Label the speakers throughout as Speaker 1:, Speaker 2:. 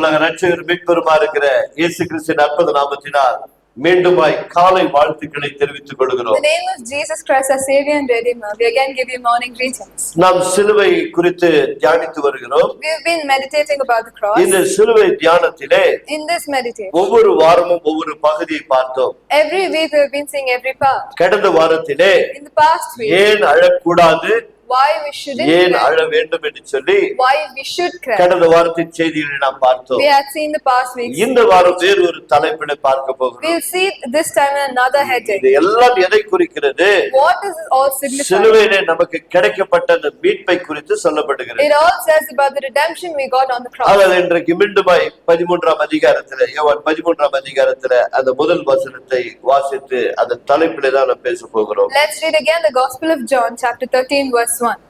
Speaker 1: உலக ரட்சகர் மீட்பெருமா இருக்கிற இயேசு கிறிஸ்துவின் அற்புத நாமத்தினால் மீண்டுமாய் காலை வாழ்த்துக்களை தெரிவித்துக் கொள்கிறோம்.
Speaker 2: In the name of Jesus Christ, our Savior and Redeemer, we again give you morning greetings.
Speaker 1: நாம் சிலுவை குறித்து தியானித்து வருகிறோம்.
Speaker 2: We have been meditating about the cross.
Speaker 1: இந்த சிலுவை தியானத்திலே
Speaker 2: In this meditation,
Speaker 1: ஒவ்வொரு வாரமும் ஒவ்வொரு பகுதியை பார்த்தோம்.
Speaker 2: every week we have been seeing every part.
Speaker 1: கடந்த வாரத்திலே
Speaker 2: In the past week,
Speaker 1: ஏன் அழக்கூடாது,
Speaker 2: why we shouldn't
Speaker 1: ஏன்
Speaker 2: cry,
Speaker 1: அழ வேண்டும் என்று சொல்லி
Speaker 2: why we should cry.
Speaker 1: கடந்த வாரத்தின் செய்திகளை நாம் பார்த்தோம்.
Speaker 2: We had seen the past weeks.
Speaker 1: இந்த வாரம் வேறு ஒரு தலைப்பினை பார்க்க போகிறோம்.
Speaker 2: We'll see this time another heading.
Speaker 1: இது எல்லாம் எதை குறிக்கிறது?
Speaker 2: What does it all signify?
Speaker 1: சிலுவையிலே நமக்கு கிடைக்கப்பட்ட அந்த மீட்பை குறித்து சொல்லப்படுகிறது.
Speaker 2: It all says about the redemption we got on the cross.
Speaker 1: ஆனால் இன்றைக்கு மீண்டுமாய் 13ஆம் அதிகாரத்திலே, யோவான் 13ஆம் அதிகாரத்திலே அந்த முதல் வசனத்தை வாசித்து அந்த தலைப்பிலே தான் நாம் பேச போகிறோம்.
Speaker 2: Let's read again the Gospel of John, chapter 13, verse 1.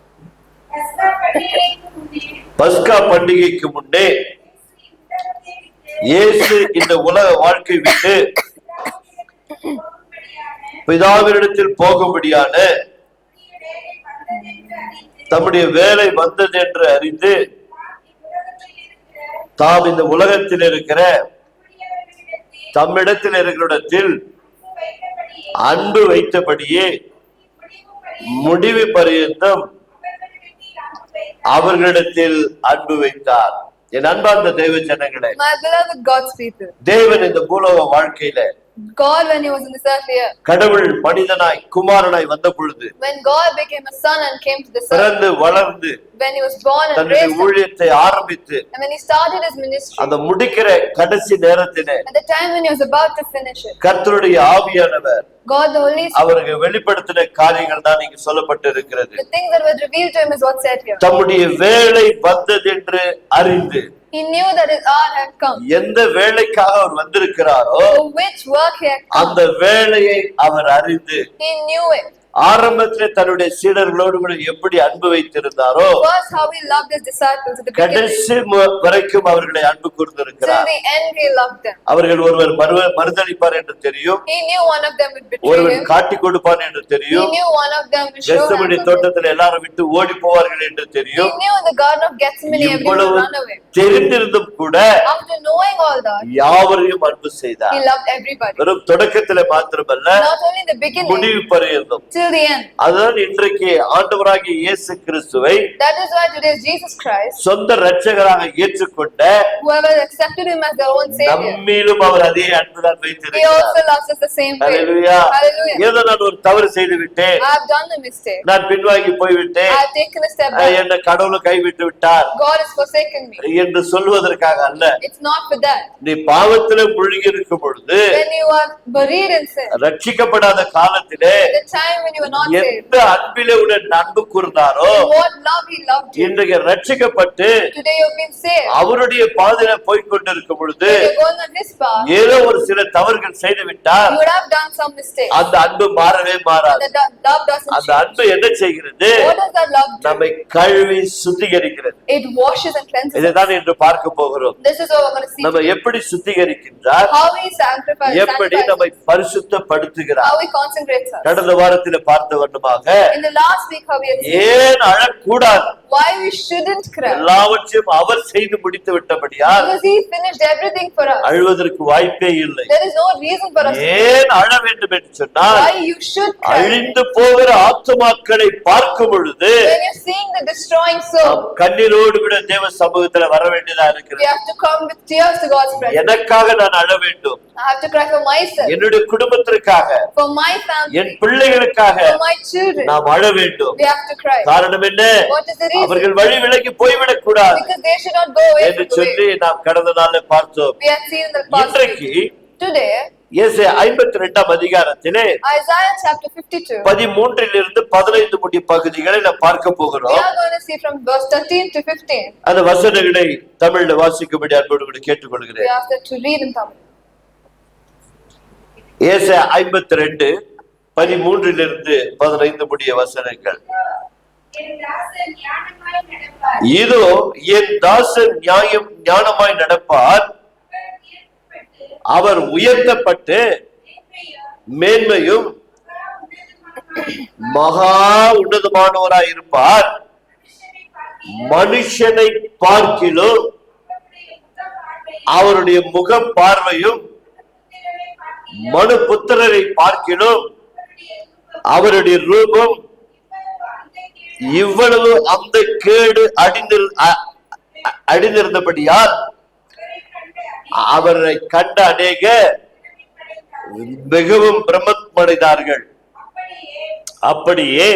Speaker 1: பஸ்கா பண்டிகைக்கு முன்னே இயேசு இந்த உலக வாழ்க்கை விட்டு பிதாவினிடத்தில் போகும்படியான தம்முடைய வேலை வந்தது என்று அறிந்து தாம் இந்த உலகத்தில் இருக்கிற தம்மிடத்தில் இருக்கிற அன்பு வைத்தபடியே முடிவு பரியந்தம் அவர்களிடத்தில் அன்பு வைத்தார். என் அன்பார்ந்த தேவ ஜனங்களே,
Speaker 2: My beloved God's people,
Speaker 1: தேவன் இந்த பூலோக வாழ்க்கையில
Speaker 2: God, when he was in this earth here,
Speaker 1: கடவுள் மனிதனாய் குமாரனாய் வந்த பொழுது,
Speaker 2: when God became a son and came to this earth,
Speaker 1: பிறந்து வளர்ந்து
Speaker 2: when he was born and
Speaker 1: தன்னுடைய
Speaker 2: raised up,
Speaker 1: ஊழியத்தை ஆரம்பித்து
Speaker 2: and when he started his ministry,
Speaker 1: அந்த முடிக்கிற கடைசி நேரத்திலே
Speaker 2: at the time when he was about to finish it,
Speaker 1: கர்த்தருடைய ஆவியானவர்
Speaker 2: God the Holy Spirit,
Speaker 1: அவருக்கு வெளிப்படுத்தின காரியங்கள் தான் இங்கு சொல்லப்பட்டு இருக்கிறது.
Speaker 2: the things that were revealed to him is what's said here.
Speaker 1: தம்முடைய வேலை வந்தது என்று அறிந்து,
Speaker 2: He knew that his hour had come.
Speaker 1: எந்த வேலைக்காக அவர் வந்திருக்கிறாரோ
Speaker 2: For which work he had come,
Speaker 1: அந்த வேலையை அவர் அறிந்து
Speaker 2: he knew it.
Speaker 1: ஆரம்பத்திலே தன்னுடைய சீடர்களோடு கூட எப்படி அன்பு வைத்திருந்தாரோ,
Speaker 2: First, how he loved his disciples at the beginning.
Speaker 1: கடைசி வரைக்கும் அவர்களை அன்பு
Speaker 2: Till
Speaker 1: கூர்ந்திருக்கிறார்.
Speaker 2: the end, he loved them.
Speaker 1: அவர்கள் ஒருவர் மறுதளிப்பார் என்று தெரியும்,
Speaker 2: He knew one of them would betray
Speaker 1: ஒருவர்
Speaker 2: him.
Speaker 1: காட்டி கொடுப்பான் என்று
Speaker 2: He
Speaker 1: தெரியும்,
Speaker 2: knew one of them would show
Speaker 1: Gethsemane
Speaker 2: him.
Speaker 1: தோட்டத்தில் எல்லாரும் விட்டு ஓடி போவார்கள் என்று
Speaker 2: He
Speaker 1: தெரியும்.
Speaker 2: knew in the Garden of Gethsemane everyone
Speaker 1: இவ்வளவு
Speaker 2: would run away.
Speaker 1: தெரிந்திருந்தும் கூட
Speaker 2: After knowing all that,
Speaker 1: யாவரையும் அன்பு செய்தார்.
Speaker 2: he loved everybody.
Speaker 1: வெறும் தொடக்கத்திலே மாத்திரமல்ல,
Speaker 2: Not only in the beginning,
Speaker 1: முடிவு பரியந்தம்.
Speaker 2: till the end.
Speaker 1: அதுதான் இன்றைக்கு ஆண்டவராகிய இயேசு கிறிஸ்துவை
Speaker 2: That is why today Jesus Christ,
Speaker 1: சொந்த இரட்சகராக ஏற்றுக்கொண்ட
Speaker 2: whoever accepted him as their own Savior,
Speaker 1: நம்மிலும் அவர் அதே அன்புதான்
Speaker 2: he
Speaker 1: வைத்திருக்கிறார்.
Speaker 2: also loves us the same way.
Speaker 1: Hallelujah.
Speaker 2: Hallelujah.
Speaker 1: ஏதோ நான் ஒரு தவறு செய்து விட்டேன்,
Speaker 2: I have done the mistake.
Speaker 1: நான் பின்வாங்கி போய்விட்டேன்,
Speaker 2: I have taken a step back.
Speaker 1: என்ன கடவுள் கைவிட்டு விட்டார்
Speaker 2: God has forsaken me.
Speaker 1: என்று சொல்வதற்காக அல்ல.
Speaker 2: It's not for that.
Speaker 1: நீ பாவத்திலே முழுகி இருக்கும் பொழுது,
Speaker 2: When you are buried in sin,
Speaker 1: ரட்சிக்கப்படாத காலத்திலே
Speaker 2: the time when you were not saved,
Speaker 1: எந்த அன்பிலே உடன் அன்பு கூர்ந்தாரோ,
Speaker 2: what love he loved you.
Speaker 1: இன்றைக்கு ரட்சிக்கப்பட்டு
Speaker 2: Today you've been saved.
Speaker 1: அவருடைய பாதையில போய்கொண்டிருக்கும் பொழுது
Speaker 2: When you're going on his path,
Speaker 1: ஏதோ ஒரு சில தவறுகள் செய்து விட்டால்
Speaker 2: you would have done some mistakes.
Speaker 1: அந்த அன்பு மாறவே மாறாது.
Speaker 2: The love doesn't
Speaker 1: அந்த
Speaker 2: change.
Speaker 1: அன்பு என்ன செய்கிறது?
Speaker 2: What does that love do?
Speaker 1: நம்மை கழுவி சுத்திகரிக்கிறது.
Speaker 2: It washes and cleanses us.
Speaker 1: இதைதான் இன்று பார்க்க போகிறோம்.
Speaker 2: This is what we're going to see.
Speaker 1: நம்ம எப்படி சுத்திகரிக்கின்றார்,
Speaker 2: How he sanctifies,
Speaker 1: எப்படி நம்மை பரிசுத்தப்படுத்துகிறார்.
Speaker 2: how he consecrates us.
Speaker 1: கடந்த வாரத்தில் பார்த்த வண்ணமாக
Speaker 2: In the last week, how we have seen
Speaker 1: ஏன் அழக்கூடாது,
Speaker 2: why we shouldn't cry.
Speaker 1: எல்லாவற்றையும் அவர் செய்து முடித்து விட்டபடியால்
Speaker 2: Because he finished everything for us.
Speaker 1: அழுவதற்கு வாய்ப்பே இல்லை.
Speaker 2: There is no reason for us to
Speaker 1: ஏன் அழ வேண்டும் என்று சொன்னால்,
Speaker 2: why you should cry.
Speaker 1: அழிந்து போகிற ஆத்துமாக்களை பார்க்கும் பொழுது
Speaker 2: When you're seeing the destroying soul,
Speaker 1: நாம் கண்ணீரோடு கூட தேவ சமூகத்துல வர வேண்டியதா
Speaker 2: we
Speaker 1: இருக்கிறது.
Speaker 2: have to come with tears to God's presence.
Speaker 1: எனக்காக நான் அழ வேண்டும்,
Speaker 2: I have to cry for myself,
Speaker 1: என்னுடைய குடும்பத்திற்காக,
Speaker 2: for my family,
Speaker 1: என் பிள்ளைகளுக்காக
Speaker 2: for my children.
Speaker 1: நாம் அழ வேண்டும்.
Speaker 2: We have to cry.
Speaker 1: காரணம் என்ன?
Speaker 2: What is the reason?
Speaker 1: அவர்கள் வழி விலகி போய்விடக் கூடாது
Speaker 2: Because they should not go away
Speaker 1: என்று
Speaker 2: from the
Speaker 1: சொல்லி
Speaker 2: way.
Speaker 1: நாம் கடந்த நாள்ல பார்த்தோம்.
Speaker 2: We have seen in the past.
Speaker 1: இன்றைக்கு
Speaker 2: Today,
Speaker 1: ஏசாயா 52ஆம் அதிகாரத்திலே
Speaker 2: Isaiah chapter 52.
Speaker 1: 13 15 முடிய பகுதிகளை நாம் பார்க்க
Speaker 2: We
Speaker 1: போகிறோம்.
Speaker 2: are going to see from verse 13 to 15.
Speaker 1: அந்த வசனங்களை தமிழ்ல வாசிக்கும்படி அன்போடு கூட
Speaker 2: We
Speaker 1: கேட்டுக்கொள்கிறேன்.
Speaker 2: have to read in Tamil.
Speaker 1: ஏசாயா 52 13 15 முடிய வசனங்கள். இதோ என் தாசன் ஞானமாய் நடப்பார், அவர் உயர்த்தப்பட்டு மேன்மையும் மகா உன்னதமானவராய் இருப்பார், மனுஷனை பார்க்கிலும் அவருடைய முக பார்வையும் மனுபுத்திரரை பார்க்கிலும் அவருடைய ரூபம் இவ்வளவு அந்த கேடு அடிந்திருந்தபடியால் அவரை கண்ட அநேக மிகவும் பிரமமடைந்தார்கள். அப்படியே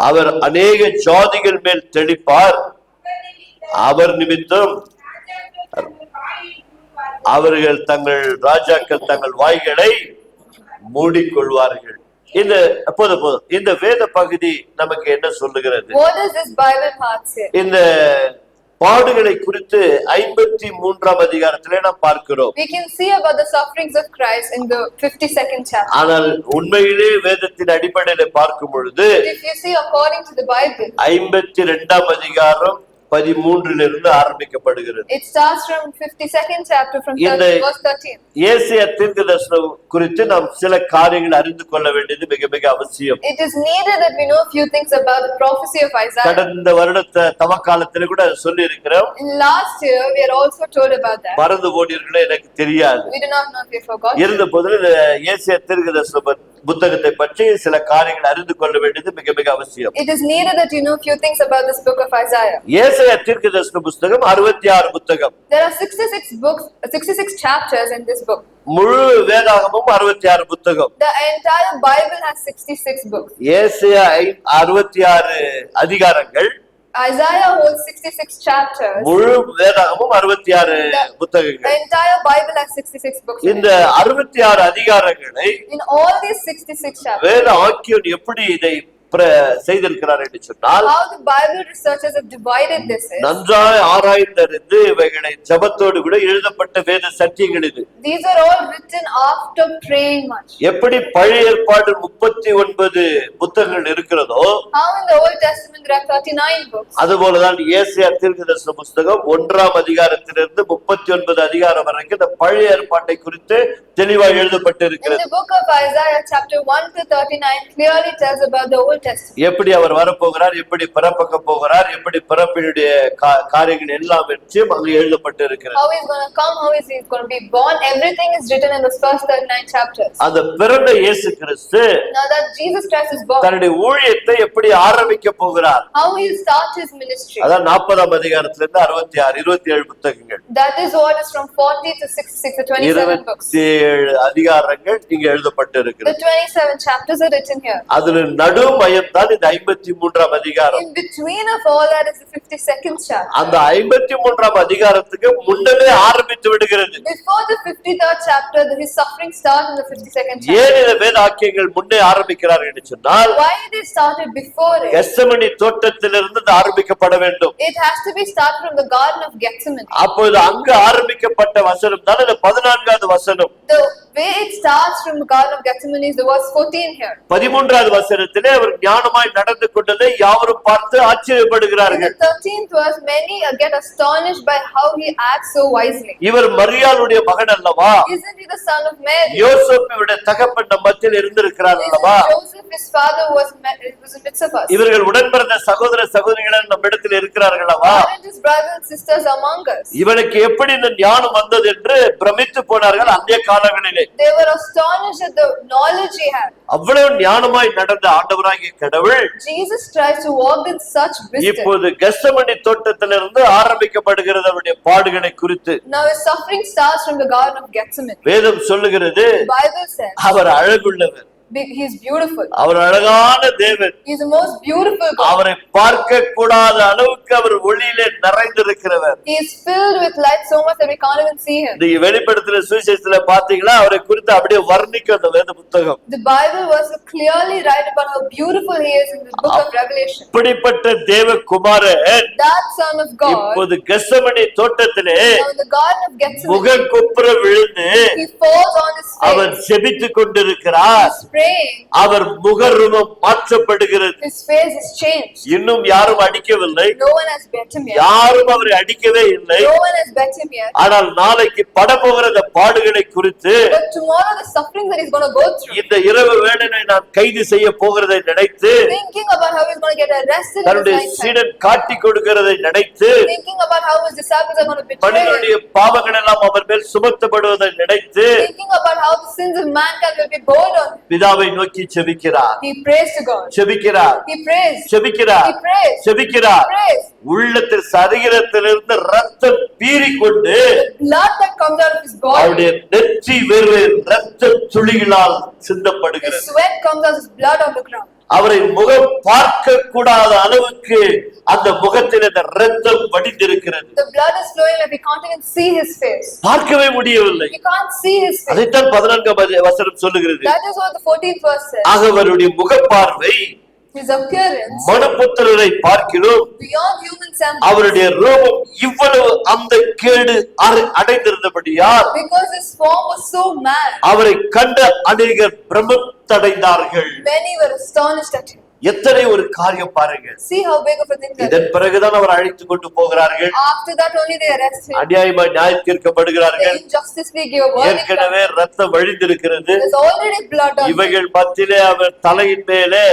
Speaker 1: அவர் அநேக ஜாதிகள் மேல் தெளிப்பார். அவர் நிமித்தம் அவர்கள் தங்கள் ராஜாக்கள் தங்கள் வாய்களை மூடிக்கொள்வார்கள். இந்த வேத பகுதி நமக்கு என்ன சொல்லுகிறது?
Speaker 2: What does this Bible part say?
Speaker 1: இந்த பாடுகளை குறித்து 53ஆம் அதிகாரத்திலே நாம் பார்க்கிறோம்.
Speaker 2: We can see about the sufferings of Christ in the 52nd chapter.
Speaker 1: ஆனால் உண்மையிலே வேதத்தின் அடிப்படையிலே பார்க்கும் பொழுது
Speaker 2: If you see according to the Bible,
Speaker 1: 52ஆம் அதிகாரம் 13 ஆரம்பிக்கப்படுகிறது.
Speaker 2: it starts from 52nd chapter from verse 13.
Speaker 1: ஏசாயா தீர்க்கதரிசனம் குறித்து நாம் சில காரியங்களை அறிந்து கொள்ள வேண்டியது மிக மிக அவசியம்.
Speaker 2: It is needed that we know a few things about the prophecy of Isaiah.
Speaker 1: கடந்த வருடத்தை தவக்காலத்திலே கூட சொல்லி இருக்கிறோம்.
Speaker 2: In last year we are also told about that.
Speaker 1: மறந்து போனீர்களே எனக்கு தெரியாது.
Speaker 2: We do not know if we forgot.
Speaker 1: இருந்த போதிலும் ஏசாயா தீர்க்கதரிசன புத்தகத்தை பற்றி சில காரியங்களை அறிந்து கொள்ள வேண்டியது மிக மிக அவசியம்.
Speaker 2: It is needed that you know a few things about this book of Isaiah.
Speaker 1: ஏசாயா தீர்க்கதரிசன புத்தகம் 66 புத்தகம்.
Speaker 2: There are 66 books, 66 chapters in this book.
Speaker 1: முழு வேதாகமும் 66 புத்தகம்.
Speaker 2: The entire Bible has 66 books.
Speaker 1: ஏசாயா 66 அதிகாரங்கள்.
Speaker 2: Isaiah holds 66 chapters.
Speaker 1: முழு வேதாகமும் 66 புத்தகங்கள்.
Speaker 2: The entire Bible has 66 books.
Speaker 1: இந்த 66 அதிகாரங்களை
Speaker 2: In all these 66 chapters,
Speaker 1: வேத ஆக்கியோன் எப்படி இதை செய்திருக்கிறார் என்று சொன்னால்,
Speaker 2: how the Bible researchers have divided this is,
Speaker 1: நன்றாய் ஆராய்ந்தறிந்து இவைகளை ஜெபத்தோடு கூட எழுதப்பட்ட வேத சத்தியங்கள் இது.
Speaker 2: These are all written after praying much.
Speaker 1: எப்படி பழைய ஏற்பாடு 39 புத்தகங்கள் இருக்கிறதோ,
Speaker 2: How in the Old Testament there are 39 books.
Speaker 1: அதுபோலதான் ஏசாயா தீர்க்கதரிசன புத்தகம் 1ஆம் அதிகாரத்திலிருந்து 39 அதிகாரம் வரைக்கும் இந்த பழைய ஏற்பாட்டை குறித்து தெளிவாக எழுதப்பட்டு
Speaker 2: In
Speaker 1: இருக்கிறது.
Speaker 2: the book of Isaiah chapter 1 to 39 clearly tells about the Old Testament.
Speaker 1: எப்படி அவர் வரப்போகிறார், எப்படி பிறப்பக்க போகிறார், எப்படி பிறப்பினுடைய காரியங்கள் எல்லாம் வச்சு அங்கு எழுதப்பட்டு இருக்கிறது.
Speaker 2: How he's going to come, how is he going to be born, everything is written in the first 39 chapters.
Speaker 1: அந்த பிறந்த இயேசு கிறிஸ்து
Speaker 2: Now that Jesus Christ is born,
Speaker 1: தன்னுடைய ஊழியத்தை எப்படி ஆரம்பிக்க போகிறார்,
Speaker 2: how he will start his ministry.
Speaker 1: அதான் 40ஆம் அதிகாரத்திலிருந்து 66 27 புத்தகங்கள்.
Speaker 2: That is what is from 40 to 66, the 27 books.
Speaker 1: 27 அதிகாரங்கள் இங்க எழுதப்பட்டு
Speaker 2: The
Speaker 1: இருக்கிறது.
Speaker 2: 27 chapters are written here.
Speaker 1: அதுல நடு மையம் தான் இந்த 53ஆம் அதிகாரம்.
Speaker 2: In between of all that is the 52nd chapter.
Speaker 1: அந்த 53ஆம் அதிகாரத்துக்கு முன்னமே ஆரம்பித்து விடுகிறது.
Speaker 2: Before the 53rd chapter, his suffering starts in the 52nd chapter.
Speaker 1: ஏன் இந்த வேதாக்கியங்கள் முன்னே ஆரம்பிக்கிறார்கள் என்று சொன்னால்,
Speaker 2: Why they started before it?
Speaker 1: Gethsemane தோட்டத்திலிருந்து இது ஆரம்பிக்கப்பட வேண்டும்.
Speaker 2: It has to be started from the Garden of Gethsemane.
Speaker 1: அப்போது அங்கு ஆரம்பிக்கப்பட்ட வசனம் தான் இந்த 14வது வசனம்.
Speaker 2: The way it starts from the Garden of Gethsemane is the verse 14 here.
Speaker 1: 13வது வசனத்திலே அவர் ஞானமாய் நடந்து கொண்டதை யாவரும் பார்த்து
Speaker 2: In
Speaker 1: ஆச்சரியப்படுகிறார்கள்.
Speaker 2: the 13th verse, many get astonished by how he acts so wisely.
Speaker 1: இவர் மரியாளுடைய மகன் அல்லவா?
Speaker 2: Isn't he the son of Mary?
Speaker 1: யோசேப்புடைய தகப்பன் நம் மத்தியில் இருந்திருக்கிறார்
Speaker 2: Isn't
Speaker 1: அல்லவா?
Speaker 2: Joseph, his father, was in the midst of us?
Speaker 1: இவர்கள் உடன்பிறந்த சகோதர சகோதரிகள் நம்ம இடத்தில் இருக்கிறார்களவா?
Speaker 2: Aren't his brothers and sisters among us?
Speaker 1: இவனுக்கு எப்படி இந்த ஞானம் வந்தது என்று பிரமித்து போனார்கள் அந்த காலங்களிலே.
Speaker 2: They were astonished at the knowledge he had.
Speaker 1: அவ்வளவு ஞானமாய் நடந்த ஆண்டவராகிய கடவுள்
Speaker 2: Jesus tries to walk in such wisdom.
Speaker 1: இப்போது கெத்செமனி தோட்டத்திலிருந்து ஆரம்பிக்கப்படுகிறது அவருடைய பாடுகளை குறித்து.
Speaker 2: Now his suffering starts from the Garden of Gethsemane.
Speaker 1: வேதம் சொல்லுகிறது,
Speaker 2: The Bible says
Speaker 1: our அழகுள்ளவர்,
Speaker 2: he is beautiful.
Speaker 1: அவர் அழகான தேவன்,
Speaker 2: He is the most beautiful God.
Speaker 1: அவரை பார்க்க கூடாத அளவுக்கு அவர் ஒளியிலே நிறைந்திருக்கிறவர்.
Speaker 2: He is filled with light so much that we can't even see him.
Speaker 1: நீங்க வெளிப்படுத்தின சுவிசேஷத்துல பாத்தீங்களா, அவரை குறித்து அப்படியே வர்ணிக்கும் அந்த வேத புத்தகம்.
Speaker 2: The Bible was clearly write about how beautiful he is in the book of Revelation.
Speaker 1: இப்படிப்பட்ட தேவகுமாரன்
Speaker 2: That son of God,
Speaker 1: இப்போது கெத்செமனி தோட்டத்திலே
Speaker 2: now in the Garden of Gethsemane,
Speaker 1: முகங்குப்புற விழுந்து
Speaker 2: he falls on his
Speaker 1: our
Speaker 2: face.
Speaker 1: ஜெபித்துக் கொண்டிருக்கிறார்.
Speaker 2: He's praying.
Speaker 1: அவர் முகரூபம் மாற்றப்படுகிறது.
Speaker 2: His face is changed.
Speaker 1: இன்னும் யாரும் அடிக்கவில்லை,
Speaker 2: No one has beat him yet.
Speaker 1: யாரும் அவரை அடிக்கவே இல்லை.
Speaker 2: No one has bet him yet.
Speaker 1: ஆனால் நாளைக்கு படப்போகிற அந்த பாடுகளை குறித்து
Speaker 2: But tomorrow the suffering that he's going to go through,
Speaker 1: இந்த இரவு வேளையை நான் கைது செய்ய போகிறதை நினைத்து,
Speaker 2: thinking about how he's going to get arrested in
Speaker 1: தன்னுடைய
Speaker 2: his lifetime,
Speaker 1: சீடன் காட்டி கொடுக்கிறதை நினைத்து,
Speaker 2: thinking about how his disciples are going to betray him,
Speaker 1: மனிதனுடைய பாவங்கள் எல்லாம் அவர் மேல் சுமத்தப்படுவதை நினைத்து
Speaker 2: thinking about how the sins of mankind will be borne on him.
Speaker 1: பிதாவை நோக்கி செபிக்கிறார்,
Speaker 2: He prays to God.
Speaker 1: செபிக்கிறார்,
Speaker 2: He prays.
Speaker 1: செபிக்கிறார்,
Speaker 2: He prays.
Speaker 1: செபிக்கிறார்.
Speaker 2: He prays.
Speaker 1: உள்ளத்தில் சரீரத்திலிருந்து ரத்தம் பீறிக்கொண்டு
Speaker 2: Blood that comes out of his body,
Speaker 1: அவருடைய நெற்றி வெறு ரத்த துளிகளால்
Speaker 2: his
Speaker 1: சிந்தப்படுகிறது.
Speaker 2: sweat comes out as blood on the ground.
Speaker 1: அவரை முகம் பார்க்க கூடாத அளவுக்கு அந்த முகத்தில் அந்த ரத்தம் வடிந்திருக்கிறது.
Speaker 2: The blood is flowing like we can't even see his face.
Speaker 1: பார்க்கவே முடியவில்லை.
Speaker 2: We can't see his face.
Speaker 1: அதைத்தான் 14ஆம் வசனம் சொல்லுகிறது.
Speaker 2: That is what the 14th verse says.
Speaker 1: ஆக அவருடைய முகப்பார்வை
Speaker 2: His appearance,
Speaker 1: மனுபுத்திரரை பார்க்கிலும்
Speaker 2: beyond human semblance,
Speaker 1: அவருடைய ரூபம் இவ்வளவு அந்த கேடு அடைந்திருந்தபடியால்
Speaker 2: because his form was so mad,
Speaker 1: அவரை கண்ட அநேகர் பிரமித்தடைந்தார்கள்.
Speaker 2: many were astonished at him.
Speaker 1: எத்தனை ஒரு காரியம் பாருங்க.
Speaker 2: See how big of a thing that is.
Speaker 1: இதன் பிறகுதான் அவர் அழைத்து கொண்டு போகிறார்கள்.
Speaker 2: After that only they arrest him.
Speaker 1: அநியாயமாய் நியாயம் தீர்க்கப்படுகிறார்கள்.
Speaker 2: They injusticely give a verdict.
Speaker 1: ஏற்கனவே ரத்தம் வழிந்திருக்கிறது.
Speaker 2: There's already blood on him.
Speaker 1: இவைகள் மத்தியிலே அவர் தலையின் மேலே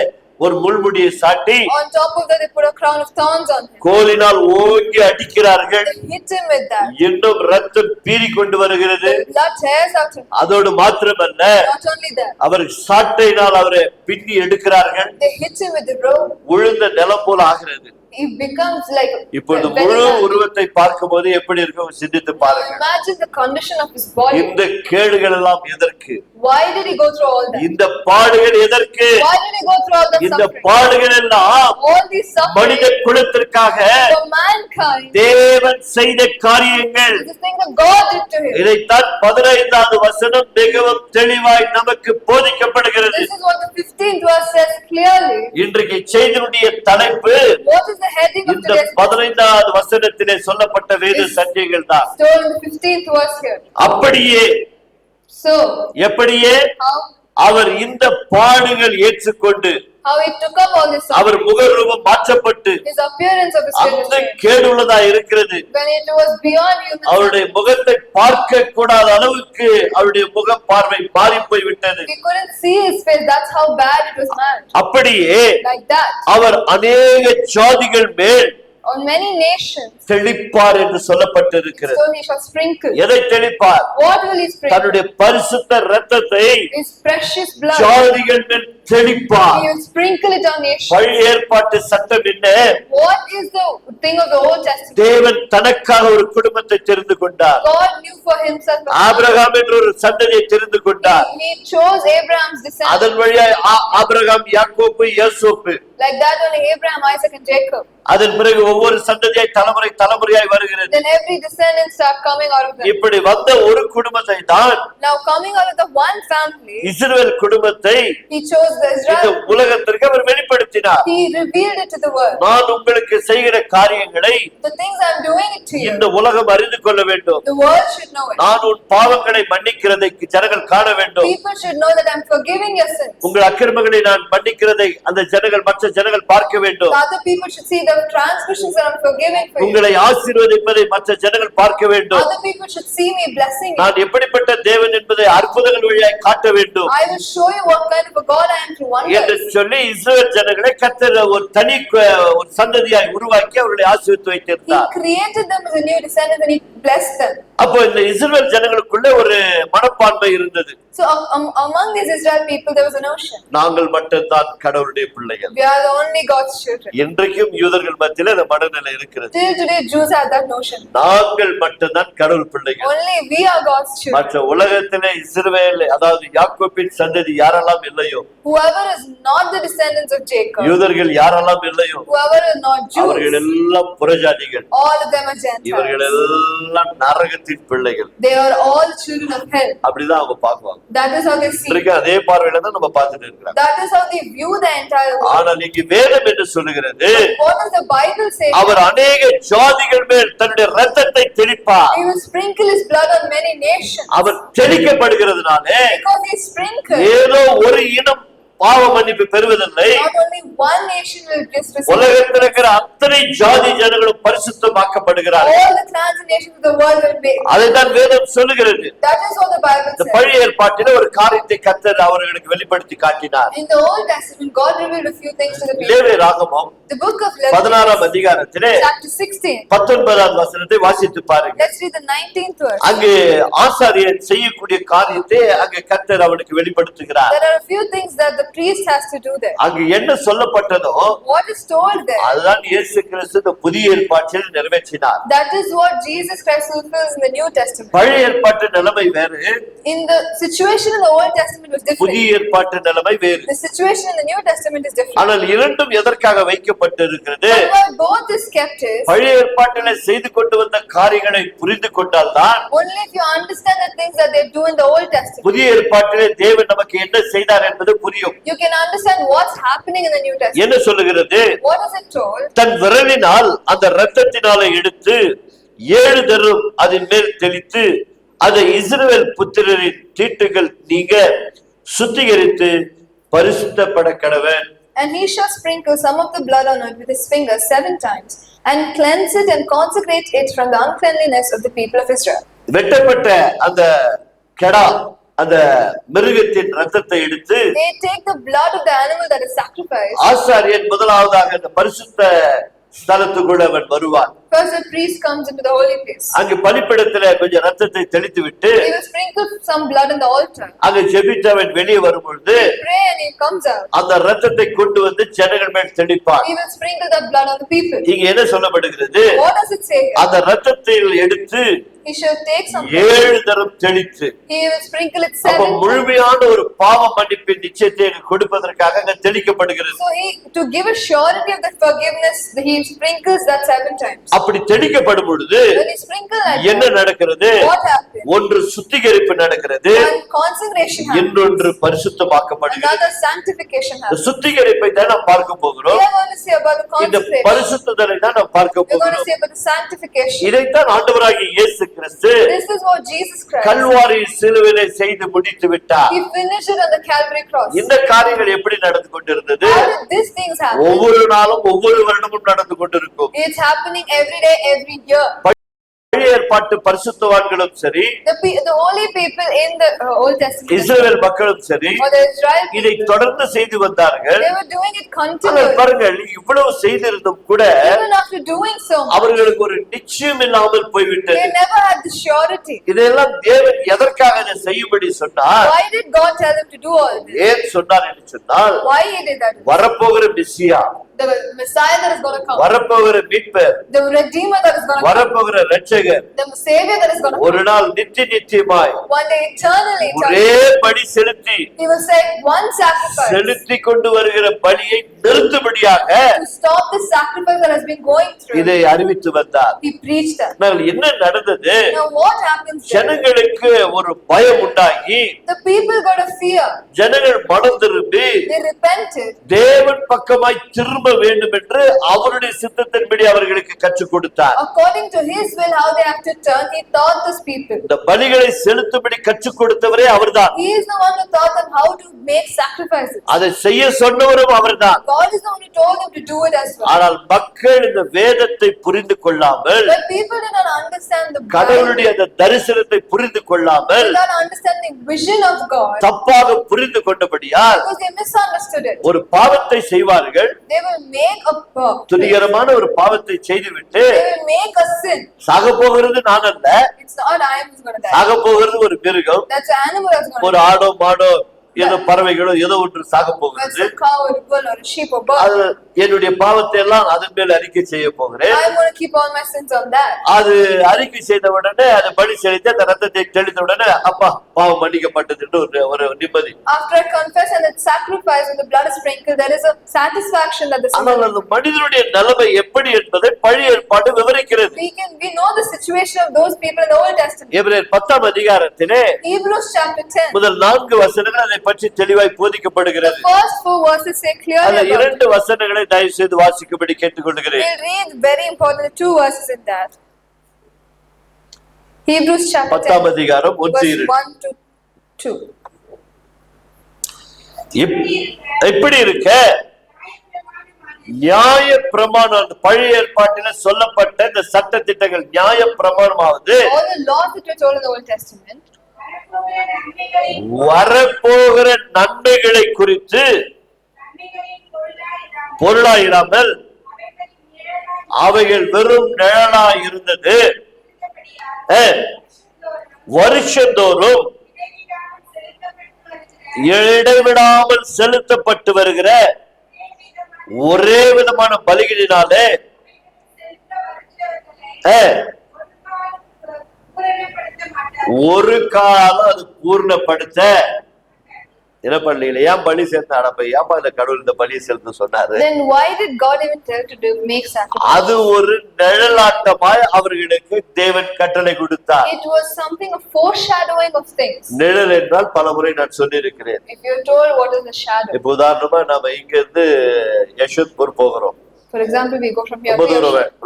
Speaker 1: ஒரு முள்முடியை சாட்டி
Speaker 2: On top of that they put a crown of thorns on him.
Speaker 1: கோலினால் ஓங்கி அடிக்கிறார்கள்.
Speaker 2: They hit him with that.
Speaker 1: இன்னும் ரத்தம் பீறி கொண்டு வருகிறது.
Speaker 2: The blood tears out him.
Speaker 1: அதோடு மாத்திரமல்ல,
Speaker 2: Not only that,
Speaker 1: அவர் சாட்டையினால் அவரை பின்னி எடுக்கிறார்கள்.
Speaker 2: they hit him with the rope.
Speaker 1: உழுந்த நிலம் போல ஆகிறது.
Speaker 2: He becomes like
Speaker 1: இப்பொழுது
Speaker 2: very
Speaker 1: முழு
Speaker 2: bad.
Speaker 1: உருவத்தை பார்க்கும்போது எப்படி இருக்கும் சிந்தித்து
Speaker 2: Now
Speaker 1: பாருங்க.
Speaker 2: imagine the condition of his body.
Speaker 1: இந்த கேடுகள் எல்லாம் எதற்கு?
Speaker 2: Why did he go through all that?
Speaker 1: இந்த பாடுகள் எதற்கு?
Speaker 2: Why did he go through all that
Speaker 1: இந்த
Speaker 2: suffering?
Speaker 1: பாடுகள் எல்லாம்
Speaker 2: All these
Speaker 1: மனித
Speaker 2: suffering
Speaker 1: குலத்திற்காக
Speaker 2: for mankind.
Speaker 1: தேவன் செய்த காரியங்கள்.
Speaker 2: This is the thing that God did to him.
Speaker 1: இதைத்தான் 15வது வசனம் மிகவும் தெளிவாய் நமக்கு போதிக்கப்படுகிறது.
Speaker 2: This is what the 15th verse says clearly.
Speaker 1: இன்றைக்கு செய்தியுடைய தலைப்பு
Speaker 2: What is the heading of
Speaker 1: இந்த
Speaker 2: today's
Speaker 1: 15வது வசனத்திலே சொல்லப்பட்ட வேத சத்தியங்கள் தான்.
Speaker 2: story in the 15th verse here?
Speaker 1: அப்படியே
Speaker 2: So,
Speaker 1: எப்படியே
Speaker 2: how
Speaker 1: அவர் இந்த பாடுகள் ஏற்றுக்கொண்டு
Speaker 2: he took up all this
Speaker 1: our
Speaker 2: suffering.
Speaker 1: முகரூபம் மாற்றப்பட்டு
Speaker 2: His appearance of his
Speaker 1: அந்த
Speaker 2: face,
Speaker 1: கேடுள்ளதா இருக்கிறது.
Speaker 2: when it was beyond human
Speaker 1: அவருடைய முகத்தை பார்க்க கூடாத அளவுக்கு அவருடைய முக பார்வை மாறி போய்விட்டது.
Speaker 2: we couldn't see his face. That's how bad it was mad.
Speaker 1: அப்படியே
Speaker 2: Like that.
Speaker 1: அவர் அநேக ஜாதிகள் மேல்
Speaker 2: On many nations.
Speaker 1: தெளிப்பார் என்று சொல்லப்பட்டிருக்கிறது.
Speaker 2: So he shall sprinkle.
Speaker 1: எதை தெளிப்பார்?
Speaker 2: What will he sprinkle?
Speaker 1: தன்னுடைய பரிசுத்த இரத்தத்தை
Speaker 2: His precious blood.
Speaker 1: ஜாதிகள் மேல் தெளிப்பார்.
Speaker 2: He will sprinkle it on nations.
Speaker 1: பழைய ஏற்பாட்டு சட்டம் என்ன?
Speaker 2: What is the thing of the Old Testament?
Speaker 1: தேவன் தனக்காக ஒரு குடும்பத்தை தெரிந்து கொண்டார்.
Speaker 2: God knew for himself.
Speaker 1: Abraham என்ற ஒரு சந்ததியை தெரிந்து கொண்டார்.
Speaker 2: He chose Abraham's descendants.
Speaker 1: அதன் வழியாய் ஆபிரகாம், யாக்கோபு, யோசேப்பு.
Speaker 2: Like that only Abraham, Isaac and Jacob.
Speaker 1: அதன் பிறகு ஒவ்வொரு சந்ததியாய் தலைமுறையாய் வருகிறது.
Speaker 2: Then every descendant start coming out of them.
Speaker 1: இப்படி வந்த ஒரு குடும்பத்தை தான்
Speaker 2: Now coming out of the one family,
Speaker 1: இஸ்ரவேல் குடும்பத்தை
Speaker 2: he chose the
Speaker 1: இந்த
Speaker 2: Israel.
Speaker 1: உலகத்திற்கு அவர் வெளிப்படுத்தினார்.
Speaker 2: He revealed it to the world.
Speaker 1: நான் உங்களுக்கு செய்கிற காரியங்களை
Speaker 2: The things I'm doing it to you.
Speaker 1: இந்த உலகம் அறிந்து கொள்ள வேண்டும்.
Speaker 2: The world should know it.
Speaker 1: நான் உன் பாவங்களை மன்னிக்கிறதை ஜனங்கள் காண வேண்டும்.
Speaker 2: People should know that I'm forgiving your sins.
Speaker 1: உங்கள் அக்கிரமங்களை நான் மன்னிக்கிறதை அந்த ஜனங்கள், மற்ற ஜனங்கள் பார்க்க வேண்டும்.
Speaker 2: The other people should see the transgressions that I'm forgiving for you.
Speaker 1: உங்களை ஆசீர்வதிப்பதை மற்ற ஜனங்கள் பார்க்க வேண்டும்.
Speaker 2: Other people should see me blessing you.
Speaker 1: நான் எப்படிப்பட்ட தேவன் என்பதை அற்புதங்கள் வழியாய் காட்ட வேண்டும்
Speaker 2: I will show you what kind of a God I am through
Speaker 1: என்று
Speaker 2: wonders.
Speaker 1: சொல்லி இஸ்ரவேல் ஜனங்களை கர்த்தர் ஒரு தனி ஒரு சந்ததியாய் உருவாக்கி அவர்களை ஆசீர்வதித்து
Speaker 2: He
Speaker 1: வைத்திருந்தார்.
Speaker 2: created them as a new descendant and he blessed them.
Speaker 1: அப்போ இந்த இஸ்ரவேல் ஜனங்களுக்குள்ள ஒரு மனப்பான்மை இருந்தது.
Speaker 2: So among these Israel people there was a notion.
Speaker 1: நாங்கள் மட்டும்தான் கடவுளுடைய பிள்ளைகள்.
Speaker 2: We are the only God's children.
Speaker 1: இன்றைக்கும் யூதர்கள் மத்தியில இந்த மனநிலை இருக்கிறது.
Speaker 2: Till today Jews have that notion.
Speaker 1: நாங்கள் மட்டும்தான் கடவுள் பிள்ளைகள்.
Speaker 2: Only we are God's children.
Speaker 1: மற்ற உலகத்திலே இஸ்ரவேல், அதாவது யாக்கோபின் சந்ததி யாரெல்லாம் இல்லையோ,
Speaker 2: Whoever is not the descendants of Jacob,
Speaker 1: யூதர்கள் யாரெல்லாம் இல்லையோ,
Speaker 2: whoever is not
Speaker 1: அவர்கள்
Speaker 2: Jews,
Speaker 1: எல்லாம் புறஜாதிகள்.
Speaker 2: all of them are
Speaker 1: இவர்கள்
Speaker 2: Gentiles.
Speaker 1: எல்லாம் நரகத்தின் பிள்ளைகள்.
Speaker 2: They are all children of hell.
Speaker 1: அப்படிதான் அவங்க பார்க்குவாங்க.
Speaker 2: That is how they see.
Speaker 1: இன்றைக்கு அதே பார்வையில தான் நம்ம பார்த்துட்டு இருக்கிறோம்.
Speaker 2: That is how they view the entire world.
Speaker 1: ஆனால் இங்கு வேதம் என்று சொல்லுகிறது,
Speaker 2: What does the Bible say?
Speaker 1: அவர் அநேக ஜாதிகள் மேல் தன்னுடைய ரத்தத்தை தெளிப்பார்.
Speaker 2: He will sprinkle his blood on many nations.
Speaker 1: Our தெளிக்கப்படுகிறதுனாலே
Speaker 2: Because he sprinkled,
Speaker 1: ஏதோ ஒரு இனம் பாவ மன்னிப்பு பெறுவதில்லை,
Speaker 2: not only one nation will just receive,
Speaker 1: உலகத்தில் இருக்கிற அத்தனை ஜாதி ஜனங்களும் பரிசுத்தமாக்கப்படுகிறார்கள்.
Speaker 2: all the clans and nations of the world will be.
Speaker 1: அதைத்தான் வேதம் சொல்லுகிறது.
Speaker 2: That is what the Bible
Speaker 1: இந்த
Speaker 2: says.
Speaker 1: பழைய ஏற்பாட்டில் ஒரு காரியத்தை கர்த்தர் அவர்களுக்கு வெளிப்படுத்தி காட்டினார்.
Speaker 2: In the Old Testament, God revealed a few things to the people.
Speaker 1: லேவிய ராகமம்
Speaker 2: The book of
Speaker 1: 16ஆம்
Speaker 2: Leviticus,
Speaker 1: அதிகாரத்திலே
Speaker 2: chapter 16.
Speaker 1: 19ஆம் வசனத்தை வாசித்து பாருங்க.
Speaker 2: Let's read the 19th verse.
Speaker 1: அங்கு ஆசாரியன் செய்யக்கூடிய காரியத்தை அங்கு கர்த்தர் அவனுக்கு வெளிப்படுத்துகிறார்.
Speaker 2: There are a few things that the priest has to do there.
Speaker 1: அங்கு என்ன சொல்லப்பட்டதோ
Speaker 2: What is told there?
Speaker 1: அதுதான் இயேசு கிறிஸ்து இந்த புதிய ஏற்பாட்டில் நிறைவேற்றினார்.
Speaker 2: That is what Jesus Christ fulfills in the New Testament.
Speaker 1: பழைய ஏற்பாட்டு நிலைமை வேறு,
Speaker 2: In the situation in the Old Testament was different.
Speaker 1: புதிய ஏற்பாட்டு நிலைமை வேறு.
Speaker 2: The situation in the New Testament is different.
Speaker 1: ஆனால் இரண்டும் எதற்காக வைக்கப்பட்டிருக்கிறது?
Speaker 2: But what both is kept is,
Speaker 1: பழைய ஏற்பாட்டிலே செய்து கொண்டு வந்த காரியங்களை புரிந்து கொண்டால்தான்
Speaker 2: only if you understand the things that they do in the Old Testament,
Speaker 1: புதிய ஏற்பாட்டிலே தேவன் நமக்கு என்ன செய்தார் என்பது புரியும்.
Speaker 2: you can understand what's happening in the New Testament.
Speaker 1: என்ன சொல்லுகிறது?
Speaker 2: What is it told?
Speaker 1: தன் விரலினால் அந்த இரத்தத்தினாலே எடுத்து 7 தரம் அதன் மேல் தெளித்து அதை இஸ்ரவேல் புத்திரரின் தீட்டுகள் நீங்க சுத்திகரித்து பரிசுத்தப்பட கடவன்.
Speaker 2: And he shall sprinkle some of the blood on it with his finger 7 times, and cleanse it and consecrate it from the uncleanliness of the people of Israel.
Speaker 1: வெட்டப்பட்ட அந்த கெடா அந்த மிருகத்தின் இரத்தத்தை எடுத்து
Speaker 2: They take the blood of the animal that is sacrificed.
Speaker 1: ஆசாரியன் முதலாவதாக அந்த பரிசுத்த ஸ்தலத்துக்குள்ள அவன் வருவான்.
Speaker 2: First the priest comes into the holy place.
Speaker 1: அங்கு பலிபீடத்திலே கொஞ்சம் இரத்தத்தை தெளித்து விட்டு
Speaker 2: He will sprinkle some blood on the altar.
Speaker 1: அங்கு ஜெபித்து அவன் வெளியே வரும்பொழுது
Speaker 2: Pray and he comes out.
Speaker 1: அந்த இரத்தத்தை கொண்டு வந்து ஜனங்கள் மேல் தெளிப்பான்.
Speaker 2: He will sprinkle that blood on the people.
Speaker 1: இங்க என்ன சொல்லப்படுகிறது?
Speaker 2: What does it say here?
Speaker 1: அந்த இரத்தத்தை எடுத்து
Speaker 2: He shall take some
Speaker 1: 7 தரம் தெளித்து
Speaker 2: He will sprinkle it
Speaker 1: அப்ப
Speaker 2: 7 times.
Speaker 1: முழுமையான ஒரு பாவ மன்னிப்பின் நிச்சயத்தை கொடுப்பதற்காக அங்க தெளிக்கப்படுகிறது.
Speaker 2: So to give a surety of the forgiveness, he sprinkles that 7 times.
Speaker 1: அப்படி தெளிக்கப்படும் பொழுது
Speaker 2: When he sprinkles that,
Speaker 1: என்ன நடக்கிறது?
Speaker 2: what happens?
Speaker 1: ஒன்று சுத்திகரிப்பு நடக்கிறது,
Speaker 2: One consecration happens.
Speaker 1: இன்னொன்று பரிசுத்தமாக்கப்படுகிறது.
Speaker 2: Another sanctification
Speaker 1: இந்த
Speaker 2: happens.
Speaker 1: சுத்திகரிப்பை தான் நாம் பார்க்க
Speaker 2: We
Speaker 1: போகிறோம்.
Speaker 2: are going to see about the
Speaker 1: இந்த
Speaker 2: consecration.
Speaker 1: பரிசுத்தத்தை தான் நாம் பார்க்க
Speaker 2: We are going to
Speaker 1: போகிறோம்.
Speaker 2: see about the sanctification.
Speaker 1: இதைத்தான் ஆண்டவராகிய இயேசு கிறிஸ்து
Speaker 2: This is what Jesus Christ,
Speaker 1: Kalvari சிலுவையிலே செய்து முடித்து விட்டார்.
Speaker 2: he finished it on the Calvary cross.
Speaker 1: இந்த காரியங்கள் எப்படி நடந்து கொண்டிருந்தது?
Speaker 2: How did these things happen?
Speaker 1: ஒவ்வொரு நாளும் ஒவ்வொரு வருடமும் நடந்து கொண்டிருக்கும்.
Speaker 2: It's happening every day, every year.
Speaker 1: பழைய ஏற்பாட்டு பரிசுத்தவான்களும் சரி,
Speaker 2: The holy people in the Old Testament,
Speaker 1: இஸ்ரவேல் மக்களும் சரி,
Speaker 2: or the Israel people,
Speaker 1: இதை தொடர்ந்து செய்து வந்தார்கள்.
Speaker 2: they were doing it
Speaker 1: ஆனால்
Speaker 2: continually.
Speaker 1: பாருங்கள், இவ்வளவு செய்திருந்தும் கூட
Speaker 2: Even after doing so much,
Speaker 1: அவர்களுக்கு ஒரு நிச்சயம் இல்லாமல் போய்விட்டது.
Speaker 2: they never had the surety.
Speaker 1: இதெல்லாம் தேவன் எதற்காக இதை செய்யும்படி சொன்னார்?
Speaker 2: Why did God tell them to do all this?
Speaker 1: ஏன் சொன்னார் என்று சொன்னால்,
Speaker 2: Why he did that?
Speaker 1: வரப்போகிற மெசியா,
Speaker 2: The Messiah that is going to come,
Speaker 1: வரப்போகிற மீட்பர்,
Speaker 2: the Redeemer that is going to come,
Speaker 1: வரப்போகிற இரட்சகர்
Speaker 2: the Savior that is going to
Speaker 1: ஒரு
Speaker 2: come,
Speaker 1: நாள் நித்தியமாய்
Speaker 2: one day eternally,
Speaker 1: ஒரே பலி செலுத்தி
Speaker 2: he will say one sacrifice
Speaker 1: செலுத்தி கொண்டு வருகிற பலியை நிறுத்தும்படியாக
Speaker 2: to stop the sacrifice that has been going through.
Speaker 1: இதை அறிவித்து வந்தார்.
Speaker 2: He preached that.
Speaker 1: ஆனால் என்ன நடந்தது?
Speaker 2: Now what happens then?
Speaker 1: ஜனங்களுக்கு ஒரு பயம் உண்டாகி
Speaker 2: The people got a fear.
Speaker 1: ஜனங்கள் மனம் திரும்பி
Speaker 2: They repented.
Speaker 1: தேவன் பக்கமாய் திரும்ப வேண்டும் என்று அவருடைய சித்தத்தின்படி அவர்களுக்கு கற்றுக் கொடுத்தார்.
Speaker 2: According to his will, how they have to turn, he taught these people.
Speaker 1: இந்த பலிகளை செலுத்தும்படி கற்றுக் கொடுத்தவரே அவர்தான்.
Speaker 2: He is the one who taught them how to make sacrifices.
Speaker 1: அதை செய்ய சொன்னவரும் அவர்தான்.
Speaker 2: God is the one who told them to do it as well.
Speaker 1: ஆனால் மக்கள் இந்த வேதத்தை புரிந்து கொள்ளாமல்,
Speaker 2: But people did not understand the Bible,
Speaker 1: கடவுளுடைய அந்த தரிசனத்தை புரிந்து கொள்ளாமல்,
Speaker 2: did not understand the vision of God,
Speaker 1: தப்பாக புரிந்து கொண்டபடியால்
Speaker 2: because they misunderstood it.
Speaker 1: ஒரு பாவத்தை செய்வார்கள்,
Speaker 2: They will make a
Speaker 1: துணிகரமான ஒரு பாவத்தை செய்துவிட்டு
Speaker 2: they will make a sin.
Speaker 1: சாக போகிறது நான் அல்ல,
Speaker 2: It's not I am who's going to die.
Speaker 1: சாக போகிறது ஒரு மிருகம்,
Speaker 2: That's an animal that's going to
Speaker 1: ஒரு ஆடோ மாடோ ஏதோ பறவைகளோ ஏதோ ஒன்று சாக
Speaker 2: That's
Speaker 1: போகிறது.
Speaker 2: a cow or a bull or a sheep or bird.
Speaker 1: அது என்னுடைய பாவத்தை எல்லாம் அதன் மேல் அறிக்கை செய்ய போகிறேன்.
Speaker 2: I'm going to keep all my sins on that.
Speaker 1: அது அறிக்கை செய்த உடனே அது பலி செலுத்தி அந்த ரத்தத்தை தெளித்த உடனே அப்பா பாவம் மன்னிக்கப்பட்டது ஒரு நிம்மதி.
Speaker 2: After I confess and it's sacrifice and the blood is sprinkled, there is a satisfaction that the sin.
Speaker 1: ஆனால் அந்த மனிதனுடைய நிலைமை எப்படி என்பதை பழைய ஏற்பாடு விவரிக்கிறது.
Speaker 2: We know the situation of those people in the Old Testament.
Speaker 1: எபிரேயர் 10ஆம் அதிகாரத்திலே
Speaker 2: Hebrews chapter 10.
Speaker 1: முதல் 4 வசனங்கள் அதை பற்றி தெளிவாய் போதிக்கப்படுகிறது.
Speaker 2: The first 4 verses say clearly
Speaker 1: அந்த
Speaker 2: about it.
Speaker 1: 2 வசனங்களை தயவு செய்து வாசிக்கும்படி கேட்டுக்கொள்கிறேன்.
Speaker 2: We'll read very important the 2 verses in that. Hebrews chapter
Speaker 1: 10ஆம்
Speaker 2: 10
Speaker 1: அதிகாரம் 1
Speaker 2: verse
Speaker 1: 2.
Speaker 2: 1 to 2.
Speaker 1: எப்படி இருக்க நியாய பிரமாணம், அந்த பழைய ஏற்பாட்டில சொல்லப்பட்ட இந்த சட்ட திட்டங்கள் நியாய பிரமாணமாவது
Speaker 2: all the laws that were told in the Old Testament,
Speaker 1: வரப்போகிற நன்மைகளை குறித்து பொருளாயிராமல் அவைகள் வெறும் நிழலா இருந்தது. வருஷந்தோறும் இடைவிடாமல் செலுத்தப்பட்டு வருகிற ஒரே விதமான பலிகளினாலே ஒரு காலம் அது பூர்ணப்படுத்த என்ன பண்ணல. ஏன் பலி செலுத்த அடப்ப ஏன்பா இந்த கடவுள் இந்த பலியை செலுத்த சொன்னாரு?
Speaker 2: then why did God even tell to make sacrifice?
Speaker 1: அது ஒரு நிழலாட்டமாய் அவர்களுக்கு தேவன் கட்டளை கொடுத்தார்.
Speaker 2: It was something of foreshadowing of things.
Speaker 1: நிழல் என்றால் பலமுறை நான் சொல்லி இருக்கிறேன்.
Speaker 2: If you're told what is the shadow,
Speaker 1: இப்ப உதாரணமா நாம இங்க இருந்து யஷ்வந்த்பூர் போகிறோம்.
Speaker 2: for example, we go from here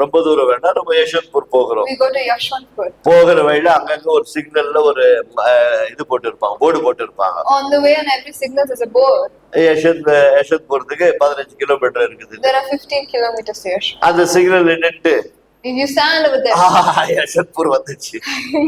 Speaker 1: ரொம்ப தூரம் வேண்டாம், நம்ம யஷ்வந்த்பூர் போகிறோம்.
Speaker 2: we go to Yashwantpur.
Speaker 1: போகிற வழியில அங்கங்க ஒரு சிக்னல்ல ஒரு இது போட்டு இருப்பாங்க, போர்டு போட்டு இருப்பாங்க.
Speaker 2: on the way on every signal there's a board.
Speaker 1: யஷ்வந்த்பூருக்கு 15 kilometre இருக்குது.
Speaker 2: there are 15 kilometers to Yashwant.
Speaker 1: அந்த சிக்னல் நின்னுட்டு
Speaker 2: if you stand over there,
Speaker 1: Yesvantpur வந்துச்சு,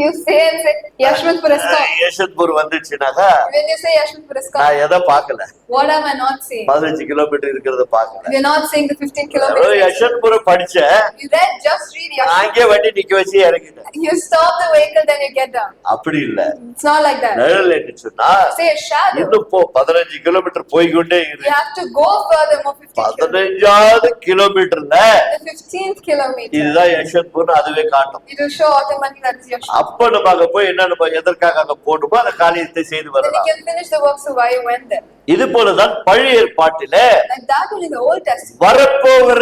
Speaker 2: you say and say Yashwantpur has come.
Speaker 1: Yesvantpur வந்துச்சுனாக்கா
Speaker 2: when you say Yashwantpur has come,
Speaker 1: நான் எதை பார்க்கல,
Speaker 2: what am I not seeing?
Speaker 1: 15 kilometre இருக்கிறத பார்க்கல.
Speaker 2: you're not seeing the 15 kilometers.
Speaker 1: Yesvantpur படிச்ச
Speaker 2: you just read Yashwantpur.
Speaker 1: அங்கே வண்டி நிக்க வச்சு இறங்கிட்டேன்.
Speaker 2: you stop the vehicle then you get down.
Speaker 1: அப்படி இல்ல,
Speaker 2: it's not like that.
Speaker 1: நிழல் என்று சொன்னா
Speaker 2: say a shadow.
Speaker 1: இன்னும் 15 கிலோமீட்டர் போய்கொண்டே இரு.
Speaker 2: you have to go further more 15
Speaker 1: 15வது கிலோமீட்டர்ல
Speaker 2: the 15th kilometer
Speaker 1: இதுதான் யஷ்வந்த்பூர் அதுவே காட்டும்.
Speaker 2: it will show automatically that is Yashwantpur.
Speaker 1: அப்ப நம்ம அங்க போய் என்ன நம்ம எதற்காக அங்க போகணுமோ அந்த காரியத்தை செய்து
Speaker 2: then you
Speaker 1: வரலாம்.
Speaker 2: can finish the works of why you went there.
Speaker 1: இது போலதான் பழைய ஏற்பாட்டிலே
Speaker 2: like that only in the Old Testament
Speaker 1: வரப்போகிற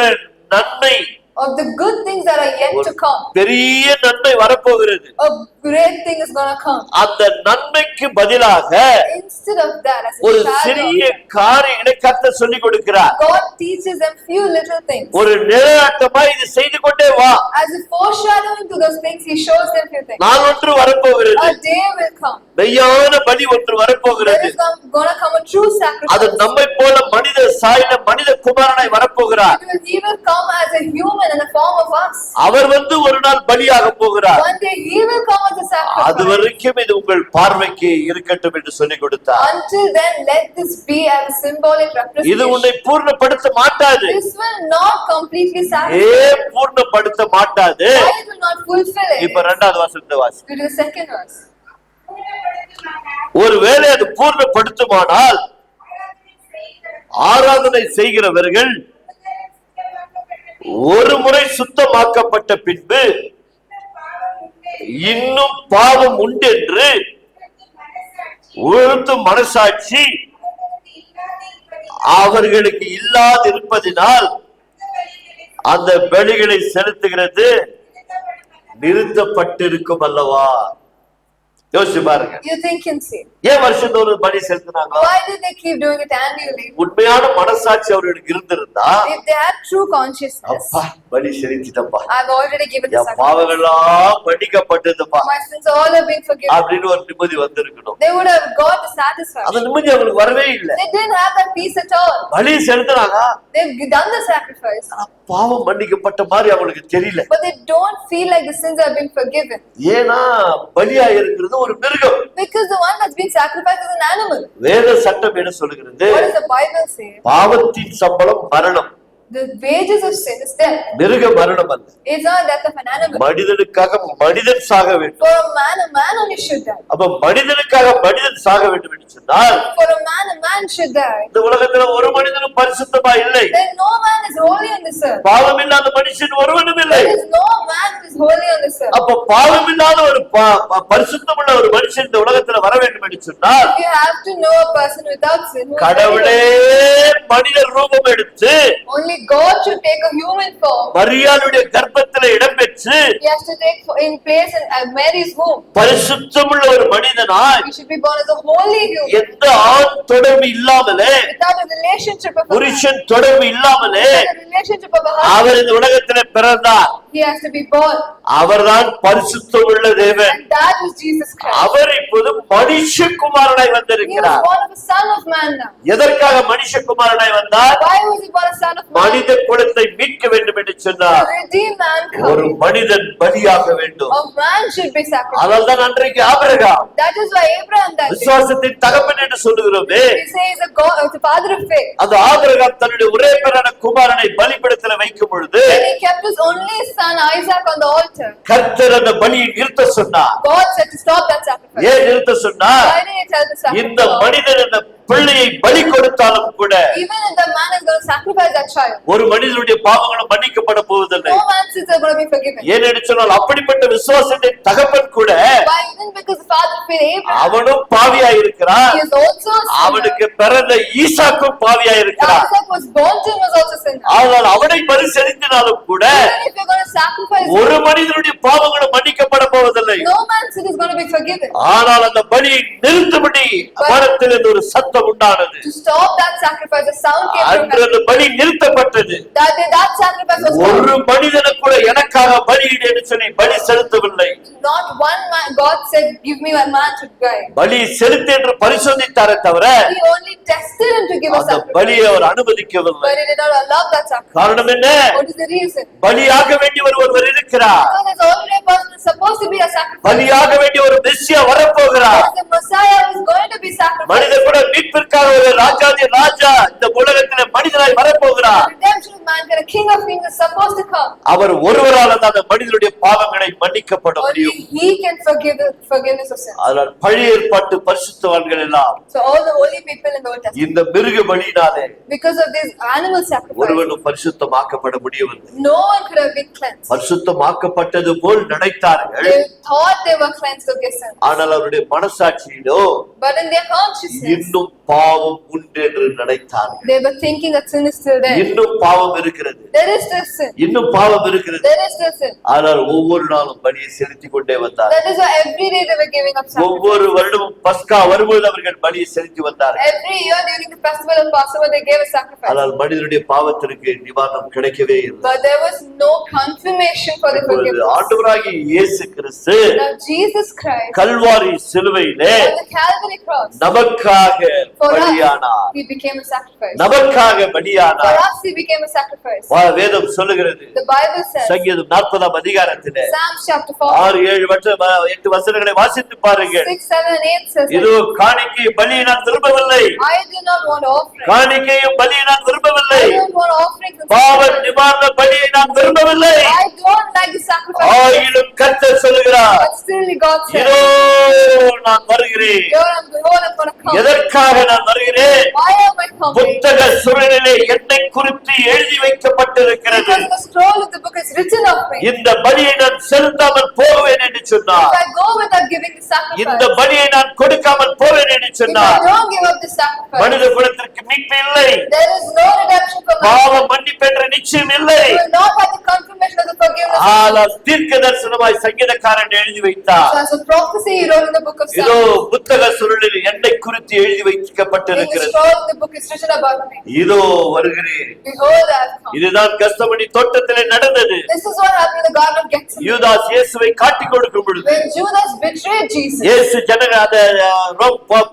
Speaker 1: நன்மை,
Speaker 2: of the good things that are yet to come.
Speaker 1: பெரிய நன்மை வரப்போகிறது.
Speaker 2: a great thing is going to come.
Speaker 1: அந்த நன்மைக்கு பதிலாக
Speaker 2: instead of that, as a
Speaker 1: ஒரு
Speaker 2: shadow,
Speaker 1: சிறிய காரியங்களை கர்த்தர் சொல்லிக் கொடுக்கிறார்.
Speaker 2: God teaches them few little things.
Speaker 1: ஒரு நிழலாட்டமா இது செய்து கொண்டே வா.
Speaker 2: as a foreshadowing to those things, he shows them few things.
Speaker 1: நாள் ஒன்று வரப்போகிறது,
Speaker 2: a day will come.
Speaker 1: மெய்யான பலி ஒன்று
Speaker 2: there
Speaker 1: வரப்போகிறது.
Speaker 2: is going to come a true sacrifice.
Speaker 1: அது நம்மை போல மனித சாயல மனித குமாரனாய் வரப்போகிறார்.
Speaker 2: he will come as a human in the form of us.
Speaker 1: அவர் வந்து ஒரு நாள் பலியாக போகிறார்.
Speaker 2: one day he will come as a sacrifice.
Speaker 1: அது வரைக்கும் இது உங்கள் பார்வைக்கு இருக்கட்டும் என்று சொல்லிக் கொடுத்தார்.
Speaker 2: until then, let this be as a symbolic
Speaker 1: இது
Speaker 2: representation.
Speaker 1: உன்னை பூர்ணப்படுத்த மாட்டாது.
Speaker 2: this will not completely satisfy.
Speaker 1: பூர்ணப்படுத்த மாட்டாது.
Speaker 2: why it will not fulfill it?
Speaker 1: இப்ப 2வது வசனத்தை வாசி.
Speaker 2: to the second verse.
Speaker 1: ஒருவேளை அது பூர்ணப்படுத்துமானால் ஆராதனை செய்கிறவர்கள் ஒரு முறை சுத்தமாக்கப்பட்ட பின்பு இன்னும் பாவம் உண்டென்று உறுத்தும் மனசாட்சி அவர்களுக்கு இல்லாதிருப்பதினால் அந்த பலிகளை செலுத்துகிறது நிறுத்தப்பட்டிருக்கும் அல்லவா? யோசிச்சு பாருங்க.
Speaker 2: you think and see.
Speaker 1: ஏன் வருஷந்தோறும் பலி செலுத்தினாங்க?
Speaker 2: why did they keep doing it annually?
Speaker 1: உண்மையான மனசாட்சி அவர்களுக்கு இருந்திருந்தா
Speaker 2: if they had true consciousness,
Speaker 1: அப்பா பலி செலுத்திட்டப்பா,
Speaker 2: I've already given the
Speaker 1: N
Speaker 2: sacrifice.
Speaker 1: பாவங்கள்லாம் மன்னிக்கப்பட்டதுப்பா
Speaker 2: my sins all have been forgiven.
Speaker 1: அப்படின்னு ஒரு நிம்மதி வந்திருக்கணும்.
Speaker 2: they would have got the satisfaction.
Speaker 1: அந்த நிம்மதி அவங்களுக்கு வரவே இல்லை.
Speaker 2: they didn't have that peace at all.
Speaker 1: பலி செலுத்தினாங்க,
Speaker 2: they've done the sacrifice,
Speaker 1: ஆனா பாவம் மன்னிக்கப்பட்ட மாதிரி அவங்களுக்கு தெரியல.
Speaker 2: but they don't feel like the sins have been forgiven.
Speaker 1: ஏன்னா பலியா இருக்கிறது ஒரு மிருகம்.
Speaker 2: because the one that's been sacrificed is an animal.
Speaker 1: வேத சட்டம் என்ன சொல்லுகிறது?
Speaker 2: what does the Bible say?
Speaker 1: பாவத்தின் சம்பளம் மரணம்.
Speaker 2: the wages of sin is death.
Speaker 1: மிருக மரணம் அல்ல.
Speaker 2: it's not death of an animal.
Speaker 1: மனிதனுக்காக மனிதன் சாக வேண்டும்.
Speaker 2: for a man only should die.
Speaker 1: அப்ப மனிதனுக்காக மனிதன் சாக வேண்டும் என்று சொன்னால்
Speaker 2: for a man should die.
Speaker 1: இந்த உலகத்துல ஒரு மனிதனும் பரிசுத்தமா இல்லை.
Speaker 2: then no man is holy on this earth.
Speaker 1: பாவம் இல்லாத மனுஷன் ஒருவனும் இல்லை.
Speaker 2: there is no man who is holy on this earth.
Speaker 1: அப்ப பாவம் இல்லாத ஒரு பரிசுத்தமுள்ள ஒரு மனுஷன் இந்த உலகத்துல வர வேண்டும் என்று சொன்னால்
Speaker 2: you have to know a person without sin.
Speaker 1: கடவுளே மனித ரூபம் எடுத்து
Speaker 2: only God should take a human form.
Speaker 1: மரியாளுடைய கர்ப்பத்திலே இடம்பெற்று
Speaker 2: He has to take in place in Mary's womb.
Speaker 1: பரிசுத்தமுள்ள ஒரு மனிதனாய்
Speaker 2: He should be born as a holy human.
Speaker 1: எந்த ஆண் தொடர்பு இல்லாமலே
Speaker 2: Without a relationship of a man.
Speaker 1: புருஷன் தொடர்பு இல்லாமலே
Speaker 2: Without a relationship of a husband.
Speaker 1: அவர் இந்த உலகத்திலே பிறந்தார்.
Speaker 2: He has to be born.
Speaker 1: அவர்தான் பரிசுத்தமுள்ள தேவன்.
Speaker 2: And that was Jesus Christ.
Speaker 1: அவர் இப்போது மனுஷகுமாரனாய்
Speaker 2: He was
Speaker 1: வந்திருக்கிறார்.
Speaker 2: born of a son of man now.
Speaker 1: எதற்காக மனுஷகுமாரனாய் வந்தார்?
Speaker 2: Why was he born a son of man?
Speaker 1: மனித குலத்தை மீட்க வேண்டும் என்று சொன்னார்.
Speaker 2: To redeem
Speaker 1: ஒரு
Speaker 2: mankind.
Speaker 1: மனிதன் பலியாக வேண்டும்.
Speaker 2: A man should be sacrificed.
Speaker 1: அதனால்தான் அன்றைக்கு Abraham
Speaker 2: That is why Abraham that day,
Speaker 1: விசுவாசத்தின் தகப்பன் என்று சொல்லுகிறோமே,
Speaker 2: we say is a God, the father of faith.
Speaker 1: அந்த ஆபிரகாம் தன்னுடைய ஒரே பேரான குமாரனை பலிபீடத்தில் வைக்கும் பொழுது
Speaker 2: When he kept his only son Isaac on the altar,
Speaker 1: கர்த்தர் அந்த பலியை நிறுத்த சொன்னார்.
Speaker 2: God said to stop that sacrifice.
Speaker 1: ஏன் நிறுத்த சொன்னார்?
Speaker 2: Why did he tell the
Speaker 1: இந்த
Speaker 2: sacrifice?
Speaker 1: மனிதன் அந்த பிள்ளையை பலி கொடுத்தாலும் கூட
Speaker 2: Even if the man is going to sacrifice that child,
Speaker 1: ஒரு மனிதனுடைய பாவங்களும் மன்னிக்கப்பட போவதில்லை.
Speaker 2: no man's sins are going to be forgiven.
Speaker 1: ஏனென்று சொன்னால் அப்படிப்பட்ட விசுவாசத்தின் தகப்பன் கூட
Speaker 2: Why? Even because the father of faith Abraham,
Speaker 1: அவனும் பாவியா இருக்கிறார்.
Speaker 2: he is also a sinner.
Speaker 1: அவனுக்கு பிறந்த ஈசாக்கும் பாவியா இருக்கிறார்.
Speaker 2: Isaac was born to him was also a sinner.
Speaker 1: ஆனால் அவனை பலி செலுத்தினாலும் கூட
Speaker 2: Even if you're going to sacrifice
Speaker 1: ஒரு
Speaker 2: him,
Speaker 1: மனிதனுடைய பாவங்களும் மன்னிக்கப்பட போவதில்லை.
Speaker 2: no man's sin is going to be forgiven.
Speaker 1: ஆனால் அந்த பலியை நிறுத்தும்படி வானத்திலிருந்து ஒரு சத்தம் உண்டானது.
Speaker 2: To stop that sacrifice, a sound came from
Speaker 1: அன்று
Speaker 2: heaven.
Speaker 1: அந்த பலி நிறுத்தப்பட்டது.
Speaker 2: That day, that sacrifice was
Speaker 1: ஒரு
Speaker 2: stopped.
Speaker 1: மனிதனை கூட எனக்காக பலியிடு என்று சொல்லி பலி செலுத்தவில்லை.
Speaker 2: Not one man. God said, "Give me one man to die."
Speaker 1: பலி செலுத்து என்று பரிசோதித்தாரே தவிர
Speaker 2: He only tested him to give a
Speaker 1: அந்த
Speaker 2: sacrifice,
Speaker 1: பலியை அவர் அனுமதிக்கவில்லை.
Speaker 2: but he did not allow that sacrifice.
Speaker 1: காரணம் என்ன?
Speaker 2: What is the reason?
Speaker 1: பலியாக வேண்டிய ஒருவர் இருக்கிறார்.
Speaker 2: Because there's already a person who's supposed to be a sacrifice.
Speaker 1: பலியாக வேண்டிய ஒரு மெஸ்ஸியா வரப்போகிறார்.
Speaker 2: There's a Messiah who is going to be sacrificed.
Speaker 1: மனித கூட மீட்பிற்காக ஒரு ராஜாதி ராஜா இந்த உலகத்திலே மனிதனாய் வரப்போகிறார்.
Speaker 2: The redemption of mankind, a King of Kings is supposed to come.
Speaker 1: அவர் ஒருவரால் தான் அந்த மனிதனுடைய பாவங்களை மன்னிக்கப்பட
Speaker 2: Only
Speaker 1: முடியும்.
Speaker 2: He can forgive the forgiveness of sin.
Speaker 1: அதனால் பழைய ஏற்பாட்டு பரிசுத்தவான்கள் எல்லாம்
Speaker 2: So all the holy people in the Old Testament,
Speaker 1: இந்த மிருக பலியினாலே
Speaker 2: because of this animal sacrifice,
Speaker 1: ஒருவனும் பரிசுத்தமாக்கப்பட முடியவில்லை.
Speaker 2: no one could have been cleansed.
Speaker 1: பரிசுத்தமாக்கப்பட்டது போல் நினைத்தார்கள்.
Speaker 2: They thought they were cleansed of their sins,
Speaker 1: ஆனால் அவருடைய மனசாட்சியிலோ
Speaker 2: but in their consciousness,
Speaker 1: இன்னும் பாவம் உண்டு என்று நினைத்தார்கள்.
Speaker 2: they were thinking that sin is still there.
Speaker 1: இன்னும் பாவம் இருக்கிறது,
Speaker 2: There is still sin.
Speaker 1: இன்னும் பாவம் இருக்கிறது.
Speaker 2: There is still sin.
Speaker 1: ஆனால் ஒவ்வொரு நாளும் பலியை செலுத்திக் கொண்டே வந்தார்.
Speaker 2: That is why every day they were giving up
Speaker 1: ஒவ்வொரு
Speaker 2: sacrifice.
Speaker 1: வருடமும் பஸ்கா வரும்போது அவர்கள் பலியை செலுத்தி வந்தார்கள்.
Speaker 2: Every year during the festival of Passover, they gave a sacrifice.
Speaker 1: ஆனால் மனிதனுடைய பாவத்திற்கு நிவாரணம் கிடைக்கவே இல்லை.
Speaker 2: But there was no confirmation for the
Speaker 1: இப்பொழுது
Speaker 2: forgiveness.
Speaker 1: ஆண்டவராகிய இயேசு கிறிஸ்து
Speaker 2: Now Jesus Christ
Speaker 1: கல்வாரி சிலுவையிலே
Speaker 2: on the Calvary cross,
Speaker 1: நமக்காக
Speaker 2: for
Speaker 1: பலியானார்.
Speaker 2: us, He became a sacrifice.
Speaker 1: நமக்காக
Speaker 2: For
Speaker 1: பலியானார்.
Speaker 2: us, He became a sacrifice.
Speaker 1: வேதம் சொல்லுகிறது.
Speaker 2: The Bible says,
Speaker 1: சங்கீதம் 40 அதிகாரத்திலே
Speaker 2: Psalms chapter 4,
Speaker 1: 6, 7, 8 வசனங்களை வாசித்து பாருங்கள்.
Speaker 2: 6, 7 and 8 says,
Speaker 1: இதோ காணிக்கை பலியை நான் விரும்பவில்லை.
Speaker 2: I do not want offering.
Speaker 1: காணிக்கையும் பலியை நான் விரும்பவில்லை.
Speaker 2: I don't want offerings and
Speaker 1: பாவ
Speaker 2: sacrifices.
Speaker 1: நிவாரண பலியை நான் விரும்பவில்லை.
Speaker 2: I don't like the sacrifice.
Speaker 1: ஆயினும் கர்த்தர் சொல்லுகிறார்,
Speaker 2: But still God said,
Speaker 1: இதோ நான் வருகிறேன்.
Speaker 2: Behold, I'm going to come.
Speaker 1: எதற்காக நான் வருகிறேன்?
Speaker 2: Why am I coming?
Speaker 1: புத்தக சுருளிலே என்னை குறித்து எழுதி வைக்கப்பட்டிருக்கிறது.
Speaker 2: Because the scroll of the book is written of me.
Speaker 1: இந்த பலியை நான் செலுத்தாமல் போவேன் என்று சொன்னார்.
Speaker 2: If I go without giving the sacrifice,
Speaker 1: இந்த பலியை நான் கொடுக்காமல் போவேன் என்று
Speaker 2: if I
Speaker 1: சொன்னார்.
Speaker 2: don't give up the sacrifice,
Speaker 1: மனித குலத்திற்கு மீட்பு இல்லை.
Speaker 2: there is no redemption for man.
Speaker 1: பாவ மன்னிப்பு என்ற நிச்சயம் இல்லை.
Speaker 2: You will not have the confirmation of the forgiveness.
Speaker 1: ஆனால் தீர்க்க தரிசனமாய் சங்கீதக்காரன் எழுதி வைத்தார்.
Speaker 2: So as a prophecy he wrote in the book of
Speaker 1: இதோ
Speaker 2: Psalms,
Speaker 1: புத்தக சுருளில் என்னை குறித்து எழுதி
Speaker 2: in the
Speaker 1: வைக்கப்பட்டிருக்கிறது.
Speaker 2: scroll of the book is written about me.
Speaker 1: இதோ வருகிறேன்.
Speaker 2: Behold, I have come.
Speaker 1: இதுதான் கஸ்தமணி தோட்டத்திலே நடந்தது.
Speaker 2: This is what happened in the Garden of Gethsemane.
Speaker 1: யூதாஸ் இயேசுவை காட்டிக் கொடுக்கும் பொழுது
Speaker 2: When Judas betrayed Jesus,
Speaker 1: இயேசு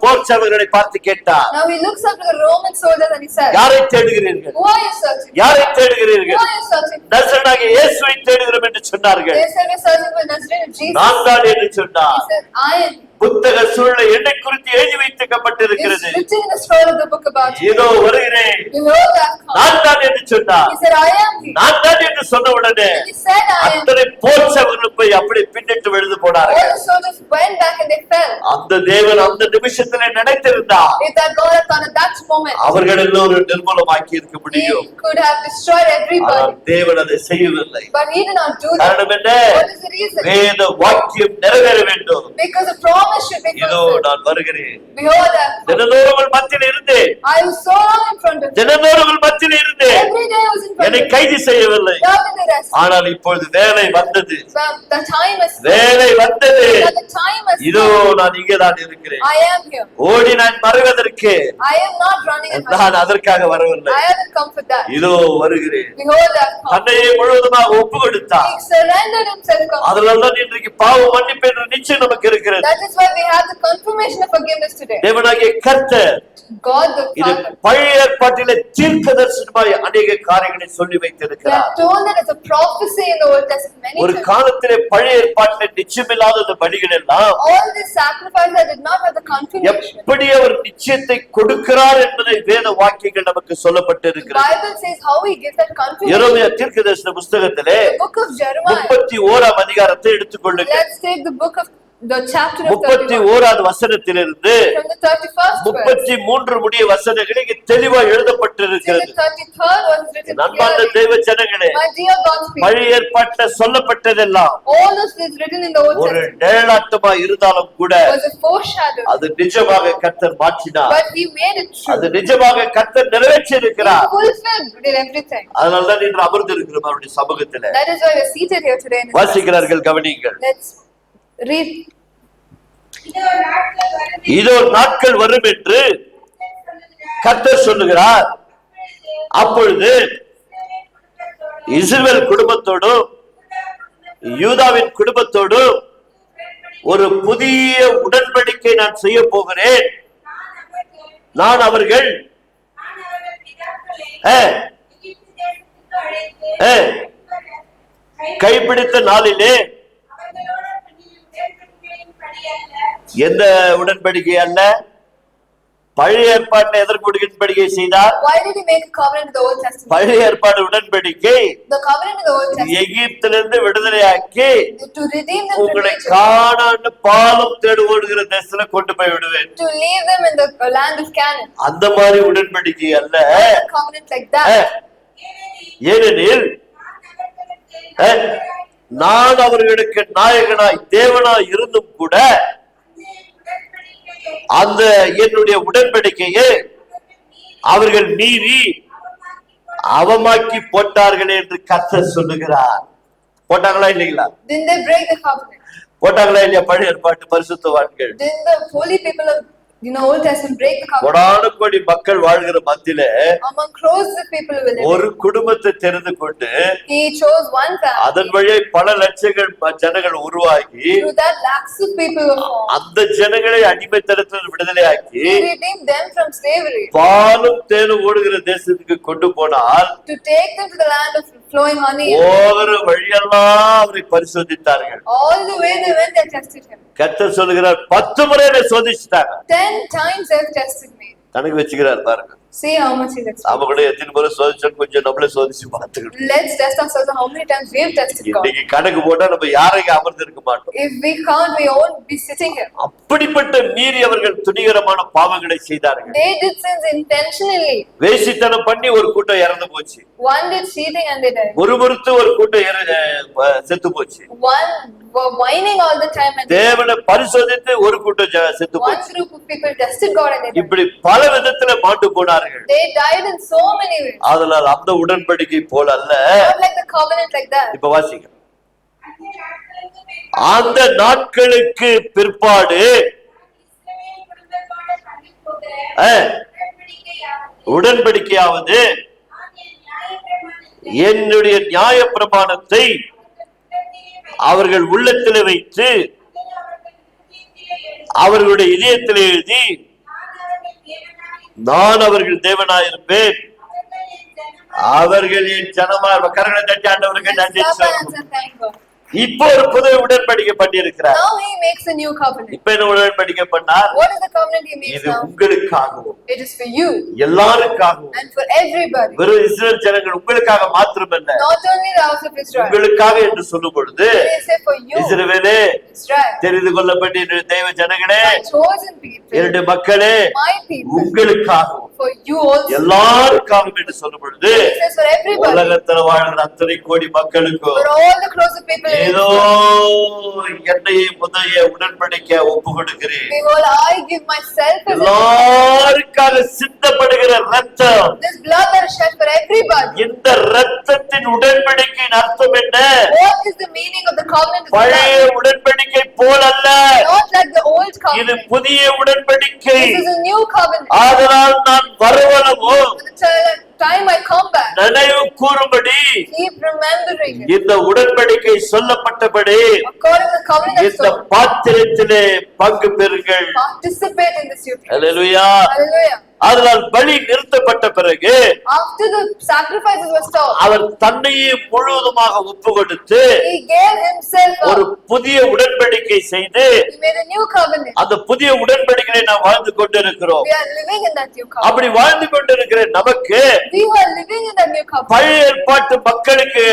Speaker 1: போர் சேவகர்களை பார்த்து கேட்டார்,
Speaker 2: now he looks up to the Roman soldiers and he said,
Speaker 1: யாரை தேடுகிறீர்கள்?
Speaker 2: who are you searching?
Speaker 1: யாரை
Speaker 2: Who
Speaker 1: தேடுகிறீர்கள்?
Speaker 2: are you searching?
Speaker 1: நசரேயனாகிய இயேசுவை தேடுகிறோம் என்று சொன்னார்கள்.
Speaker 2: They said, we're searching for Nazarene Jesus.
Speaker 1: நான் தான் என்று
Speaker 2: He
Speaker 1: சொன்னார்.
Speaker 2: said, I am.
Speaker 1: புத்தக சூழலை என்னை குறித்து எழுதி
Speaker 2: It's
Speaker 1: வைக்கப்பட்டிருக்கிறது.
Speaker 2: written in the scroll of the book about you.
Speaker 1: இதோ வருகிறேன்.
Speaker 2: Behold, I have come.
Speaker 1: நான் தான் என்று சொன்னார்.
Speaker 2: He said, I am he.
Speaker 1: நான் தான் என்று சொன்ன உடனே
Speaker 2: He said, I am.
Speaker 1: அத்தனை போர் சேவகர்கள் போய் அப்படி பின்னிட்டு விழுந்து போனார்கள்.
Speaker 2: All the soldiers went back and they fell.
Speaker 1: அந்த தேவன் அந்த நிமிஷத்திலே நினைத்திருந்தார்,
Speaker 2: If that God had gone at that moment,
Speaker 1: அவர்கள் எல்லோரும் நிர்மூலமாக்கி இருக்க
Speaker 2: he
Speaker 1: முடியும்.
Speaker 2: could have destroyed
Speaker 1: ஆனால்
Speaker 2: everybody.
Speaker 1: தேவன் அதை செய்யவில்லை.
Speaker 2: But he did not do that.
Speaker 1: காரணம் என்ன?
Speaker 2: What is the reason?
Speaker 1: வேத வாக்கியம் நிறைவேற வேண்டும்.
Speaker 2: Because the promise should be
Speaker 1: இதோ
Speaker 2: fulfilled.
Speaker 1: நான் வருகிறேன்.
Speaker 2: Behold,
Speaker 1: தினந்தோறும் உங்கள் மத்தியில் இருந்தேன்.
Speaker 2: I was so long in front of you.
Speaker 1: தினந்தோறும் உங்கள் மத்தியில் இருந்தேன்.
Speaker 2: Every day I was in front
Speaker 1: என்னை
Speaker 2: of you.
Speaker 1: கைது செய்யவில்லை.
Speaker 2: Now did they arrest me.
Speaker 1: ஆனால் இப்பொழுது வேலை வந்தது.
Speaker 2: But the time is
Speaker 1: வேலை வந்தது.
Speaker 2: But the time is
Speaker 1: இதோ நான் இங்கே தான் இருக்கிறேன்.
Speaker 2: I am here.
Speaker 1: ஓடி நான் மறைவதற்கு
Speaker 2: I am not running and
Speaker 1: நான்
Speaker 2: hiding.
Speaker 1: அதற்காக வரவில்லை.
Speaker 2: I haven't come for that.
Speaker 1: இதோ வருகிறேன்.
Speaker 2: Behold, I have come.
Speaker 1: தன்னையே முழுவதுமாக ஒப்பு கொடுத்தார்.
Speaker 2: He surrendered himself completely.
Speaker 1: அதனால்தான் இன்றைக்கு பாவ மன்னிப்பு என்ற நிச்சயம் நமக்கு இருக்கிறது.
Speaker 2: That is why we have the confirmation of forgiveness today.
Speaker 1: தேவனாகிய கர்த்தர்
Speaker 2: God the
Speaker 1: இது
Speaker 2: Father.
Speaker 1: பழைய ஏற்பாட்டிலே தீர்க்கதரிசனமாய் அநேக காரியங்களை சொல்லி
Speaker 2: We
Speaker 1: வைத்திருக்கிறார்.
Speaker 2: are told that it's a prophecy in the Old Testament many
Speaker 1: ஒரு
Speaker 2: times.
Speaker 1: காலத்திலே பழைய ஏற்பாட்டிலே நிச்சயமில்லாத அந்த பலிகள் எல்லாம்
Speaker 2: All these sacrifices that did not have the confirmation.
Speaker 1: எப்படி அவர் நிச்சயத்தை கொடுக்கிறார் என்பதை வேத வாக்கியங்கள் நமக்கு சொல்லப்பட்டு
Speaker 2: The
Speaker 1: இருக்கிறது.
Speaker 2: Bible says how he gives that confirmation.
Speaker 1: எரேமியா தீர்க்கதரிசன புஸ்தகத்திலே
Speaker 2: The book of Jeremiah.
Speaker 1: 31ஆம் அதிகாரத்தை எடுத்துக்கொள்ளுங்கள்.
Speaker 2: Let's take the book of the chapter of 31.
Speaker 1: 31வது வசனத்திலிருந்து
Speaker 2: From the 31st verse.
Speaker 1: 33 முடிய வசனங்கள் இங்கே தெளிவாக
Speaker 2: Till the
Speaker 1: எழுதப்பட்டிருக்கிறது.
Speaker 2: 33rd was written
Speaker 1: அன்பார்ந்த
Speaker 2: clearly.
Speaker 1: தெய்வ ஜனங்களே,
Speaker 2: My dear God's people.
Speaker 1: பழைய ஏற்பாட்டில் சொல்லப்பட்டதெல்லாம்
Speaker 2: All this is written in the Old
Speaker 1: ஒரு
Speaker 2: Testament.
Speaker 1: நிழலாட்டமா இருந்தாலும் கூட
Speaker 2: Was a foreshadow.
Speaker 1: அது நிஜமாக கர்த்தர் மாற்றினார்.
Speaker 2: But he made it true.
Speaker 1: அது நிஜமாக கர்த்தர் நிறைவேற்றி
Speaker 2: He
Speaker 1: இருக்கிறார்.
Speaker 2: fulfilled did everything.
Speaker 1: அதனால்தான் இன்று அமர்ந்து இருக்கிறோம் அவருடைய சமூகத்திலே.
Speaker 2: That is why we're seated here today in his presence.
Speaker 1: வாசிக்கிறார்கள், கவனியுங்கள்.
Speaker 2: Let's read.
Speaker 1: இதோ நாட்கள் வரும் என்று கர்த்தர் சொல்லுகிறார். அப்பொழுது இஸ்ரவேல் குடும்பத்தோடும் யூதாவின் குடும்பத்தோடும் ஒரு புதிய உடன்படிக்கை நான் செய்ய போகிறேன். நான் அவர்கள் கைப்பிடித்த நாளிலே எந்த உடன்படிக்கை அல்ல, பழைய ஏற்பாட்டில் எதற்கு உடன்படிக்கை செய்தார்?
Speaker 2: Why did he make a covenant in the Old Testament?
Speaker 1: பழைய ஏற்பாடு உடன்படிக்கை
Speaker 2: The covenant in the Old Testament
Speaker 1: எகிப்திலிருந்து விடுதலையாக்கி
Speaker 2: to redeem them from
Speaker 1: உங்களை
Speaker 2: Egypt,
Speaker 1: கானான் பாலும் தேடு ஓடுகிற தேசத்துல கொண்டு போய் விடுவேன்.
Speaker 2: to leave them in the land of Canaan.
Speaker 1: அந்த மாதிரி உடன்படிக்கை அல்ல.
Speaker 2: Not a covenant like that.
Speaker 1: ஏனெனில் நான் அவர்களுக்கு நாயகனாய் தேவனாய் இருந்தும் கூட அந்த என்னுடைய உடன்படிக்கையை அவர்கள் மீறி அவமாக்கி போட்டார்களே என்று கர்த்தர் சொல்லுகிறார். போட்டாங்களா இல்லைங்களா?
Speaker 2: Didn't they break the covenant?
Speaker 1: போட்டாங்களா இல்லையா? பழைய ஏற்பாட்டு பரிசுத்தவான்கள்
Speaker 2: Didn't the holy people of Old Testament break the covenant?
Speaker 1: கோடானு கோடி மக்கள் வாழ்கிற மத்தியிலே
Speaker 2: Among crores of people who live.
Speaker 1: ஒரு குடும்பத்தை தெரிந்து கொண்டு
Speaker 2: He chose one family.
Speaker 1: அதன் வழியை பல லட்சங்கள் ஜனங்கள் உருவாகி
Speaker 2: Through that lakhs of people were formed.
Speaker 1: அந்த ஜனங்களை அடிமைத்தனத்தில் விடுதலையாக்கி
Speaker 2: He redeemed them from slavery.
Speaker 1: பாலும் தேனும் ஓடுகிற தேசத்துக்கு கொண்டு போனால்
Speaker 2: To take them to the land of flowing honey.
Speaker 1: ஒவ்வொரு வழியெல்லாம் அவரை பரிசோதித்தார்கள்.
Speaker 2: All the way they went, they tested him.
Speaker 1: கர்த்தர் சொல்லுகிறார், 10 முறை என்னை சோதிச்சுட்டாங்க.
Speaker 2: 10 times they've tested me.
Speaker 1: கணக்கு வச்சுக்கிறார் பாருங்க.
Speaker 2: See how much he's expected.
Speaker 1: நாம கூட எத்தனை முறை சோதிச்சோம் கொஞ்சம் நம்மளே சோதிச்சு பார்த்துக்கணும்.
Speaker 2: Let's test ourselves how many times we've tested God.
Speaker 1: இன்னைக்கு கணக்கு போட்டா நம்ம யாரையும் அமர்ந்து இருக்க மாட்டோம்.
Speaker 2: If we can't, we won't be sitting here.
Speaker 1: அப்படிப்பட்ட மீறி அவர்கள் துணிகரமான பாவங்களை செய்தார்கள்.
Speaker 2: They did sins intentionally.
Speaker 1: வேசித்தனம் பண்ணி ஒரு கூட்டம் இறந்து போச்சு.
Speaker 2: One did cheating and they died.
Speaker 1: முறுமுறுத்து ஒரு கூட்டம் செத்து போச்சு.
Speaker 2: One were whining all the time and
Speaker 1: தேவனை பரிசோதித்து ஒரு கூட்டம் செத்து
Speaker 2: one
Speaker 1: போச்சு.
Speaker 2: group of people tested God and they died.
Speaker 1: இப்படி பல விதத்துல மாட்டு போனார்கள்.
Speaker 2: They died in so many ways.
Speaker 1: அதனால் அந்த உடன்படிக்கை போல அல்ல.
Speaker 2: Not like the covenant like that.
Speaker 1: இப்ப வாசிங்க. அந்த நாட்களுக்கு பிற்பாடு உடன்படிக்கையாவது என்னுடைய நியாய பிரமாணத்தை அவர்கள் உள்ளத்தில் வைத்து அவர்களுடைய இதயத்தில் எழுதி நான் அவர்கள் தேவனாயிருப்பேன், அவர்கள் என் ஜனமா. கரங்களை தட்டி ஆண்டவருக்கு நன்றி சொல்லுவோம். இப்போ ஒரு புது உடன்படிக்கை பண்ணி இருக்கிறார்.
Speaker 2: Now he makes a new covenant.
Speaker 1: இப்ப என்ன உடன்படிக்கை பண்ணார்?
Speaker 2: What is the covenant he makes
Speaker 1: இது
Speaker 2: now?
Speaker 1: உங்களுக்காகவும்
Speaker 2: It is for you
Speaker 1: எல்லாருக்காகவும்,
Speaker 2: and for everybody.
Speaker 1: வெறும் இஸ்ரவேல் ஜனங்கள் உங்களுக்காக மாத்திரமல்ல,
Speaker 2: Not only the house of Israel.
Speaker 1: உங்களுக்காக என்று சொல்லும் பொழுது
Speaker 2: They say for you,
Speaker 1: இஸ்ரவேலே,
Speaker 2: Israel,
Speaker 1: தெரிந்து கொள்ளப்பட்ட என்னுடைய தெய்வ ஜனங்களே,
Speaker 2: my chosen people,
Speaker 1: என்னுடைய மக்களே,
Speaker 2: my people,
Speaker 1: உங்களுக்காகவும்
Speaker 2: for you also.
Speaker 1: எல்லாருக்காகவும் என்று சொல்லும் பொழுது
Speaker 2: He says for everybody,
Speaker 1: உலகத்துல வாழ்கிற அத்தனை கோடி மக்களுக்கும்
Speaker 2: for all the crores of people,
Speaker 1: ஏதோ என்னையே முதலிய உடன்படிக்கை ஒப்பு கொடுக்கிறேன்.
Speaker 2: Behold, I give myself as
Speaker 1: எல்லாருக்காக சிந்தப்படுகிற ரத்தம்,
Speaker 2: this blood that is shed for everybody.
Speaker 1: இந்த ரத்தத்தின் உடன்படிக்கையின் அர்த்தம் என்ன?
Speaker 2: What is the meaning of the covenant?
Speaker 1: பழைய உடன்படிக்கை போலல்ல,
Speaker 2: Not like the old
Speaker 1: இது
Speaker 2: covenant.
Speaker 1: புதிய உடன்படிக்கை.
Speaker 2: This is a new covenant.
Speaker 1: ஆதலால் நான் வருவனவோ
Speaker 2: By the time I come back,
Speaker 1: நினைவு கூறும்படி
Speaker 2: keep remembering it.
Speaker 1: இந்த உடன்படிக்கை சொல்லப்பட்டபடி
Speaker 2: According to the covenant that's
Speaker 1: இந்த
Speaker 2: so,
Speaker 1: பாத்திரத்திலே பங்கு பெறுங்கள்.
Speaker 2: participate in this union.
Speaker 1: Hallelujah.
Speaker 2: Hallelujah.
Speaker 1: அதனால் பலி நிறுத்தப்பட்ட பிறகு
Speaker 2: After the sacrifices were stopped,
Speaker 1: அவர் தன்னையே முழுவதுமாக ஒப்பு கொடுத்து
Speaker 2: he gave himself
Speaker 1: ஒரு
Speaker 2: up.
Speaker 1: புதிய உடன்படிக்கை செய்து
Speaker 2: He made a new covenant.
Speaker 1: அந்த புதிய உடன்படிக்கையை நாம் வாழ்ந்து கொண்டிருக்கிறோம்.
Speaker 2: We are living in that new covenant.
Speaker 1: அப்படி வாழ்ந்து கொண்டிருக்கிற நமக்கு
Speaker 2: We are living in that new covenant.
Speaker 1: பழைய ஏற்பாட்டு மக்களுக்கு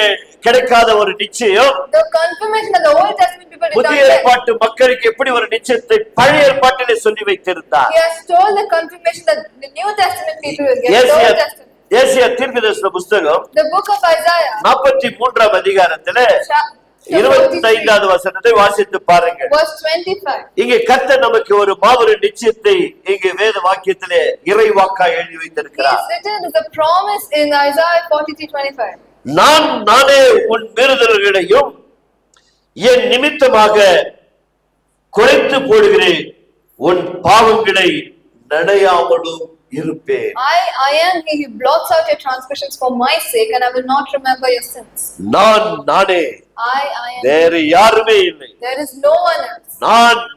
Speaker 1: கிடைக்காத ஒரு நிச்சயம்
Speaker 2: The confirmation that the Old Testament people did not
Speaker 1: புதிய
Speaker 2: get.
Speaker 1: ஏற்பாட்டு மக்களுக்கு எப்படி ஒரு நிச்சயத்தை பழைய ஏற்பாட்டிலே சொல்லி வைத்திருந்தார்.
Speaker 2: He has told the confirmation that the New Testament people will get. The
Speaker 1: ஏசியா
Speaker 2: Old Testament.
Speaker 1: ஏசியா தீர்க்கதரிசன புஸ்தகம்
Speaker 2: The book of Isaiah,
Speaker 1: 43ஆம் அதிகாரத்திலே
Speaker 2: chapter
Speaker 1: 25வது வசனத்தை வாசித்து பாருங்கள்.
Speaker 2: verse 25.
Speaker 1: இங்கே கர்த்தர் நமக்கு ஒரு மாபெரும் நிச்சயத்தை இங்கே வேத வாக்கியத்திலே இறைவாக்காய் எழுதி
Speaker 2: He
Speaker 1: வைத்திருக்கிறார்.
Speaker 2: is written as a promise in Isaiah 43:25.
Speaker 1: நானே உன் மீறுதல்களையும் என் நிமித்தமாக குறைத்து போடுகிறேன், உன் பாவங்களை நினையாமலும் இருப்பேன்.
Speaker 2: I am he who blots out your transgressions for my sake, and I will not remember your sins.
Speaker 1: நானே,
Speaker 2: I am.
Speaker 1: வேறு யாருமே இல்லை.
Speaker 2: There is no one else.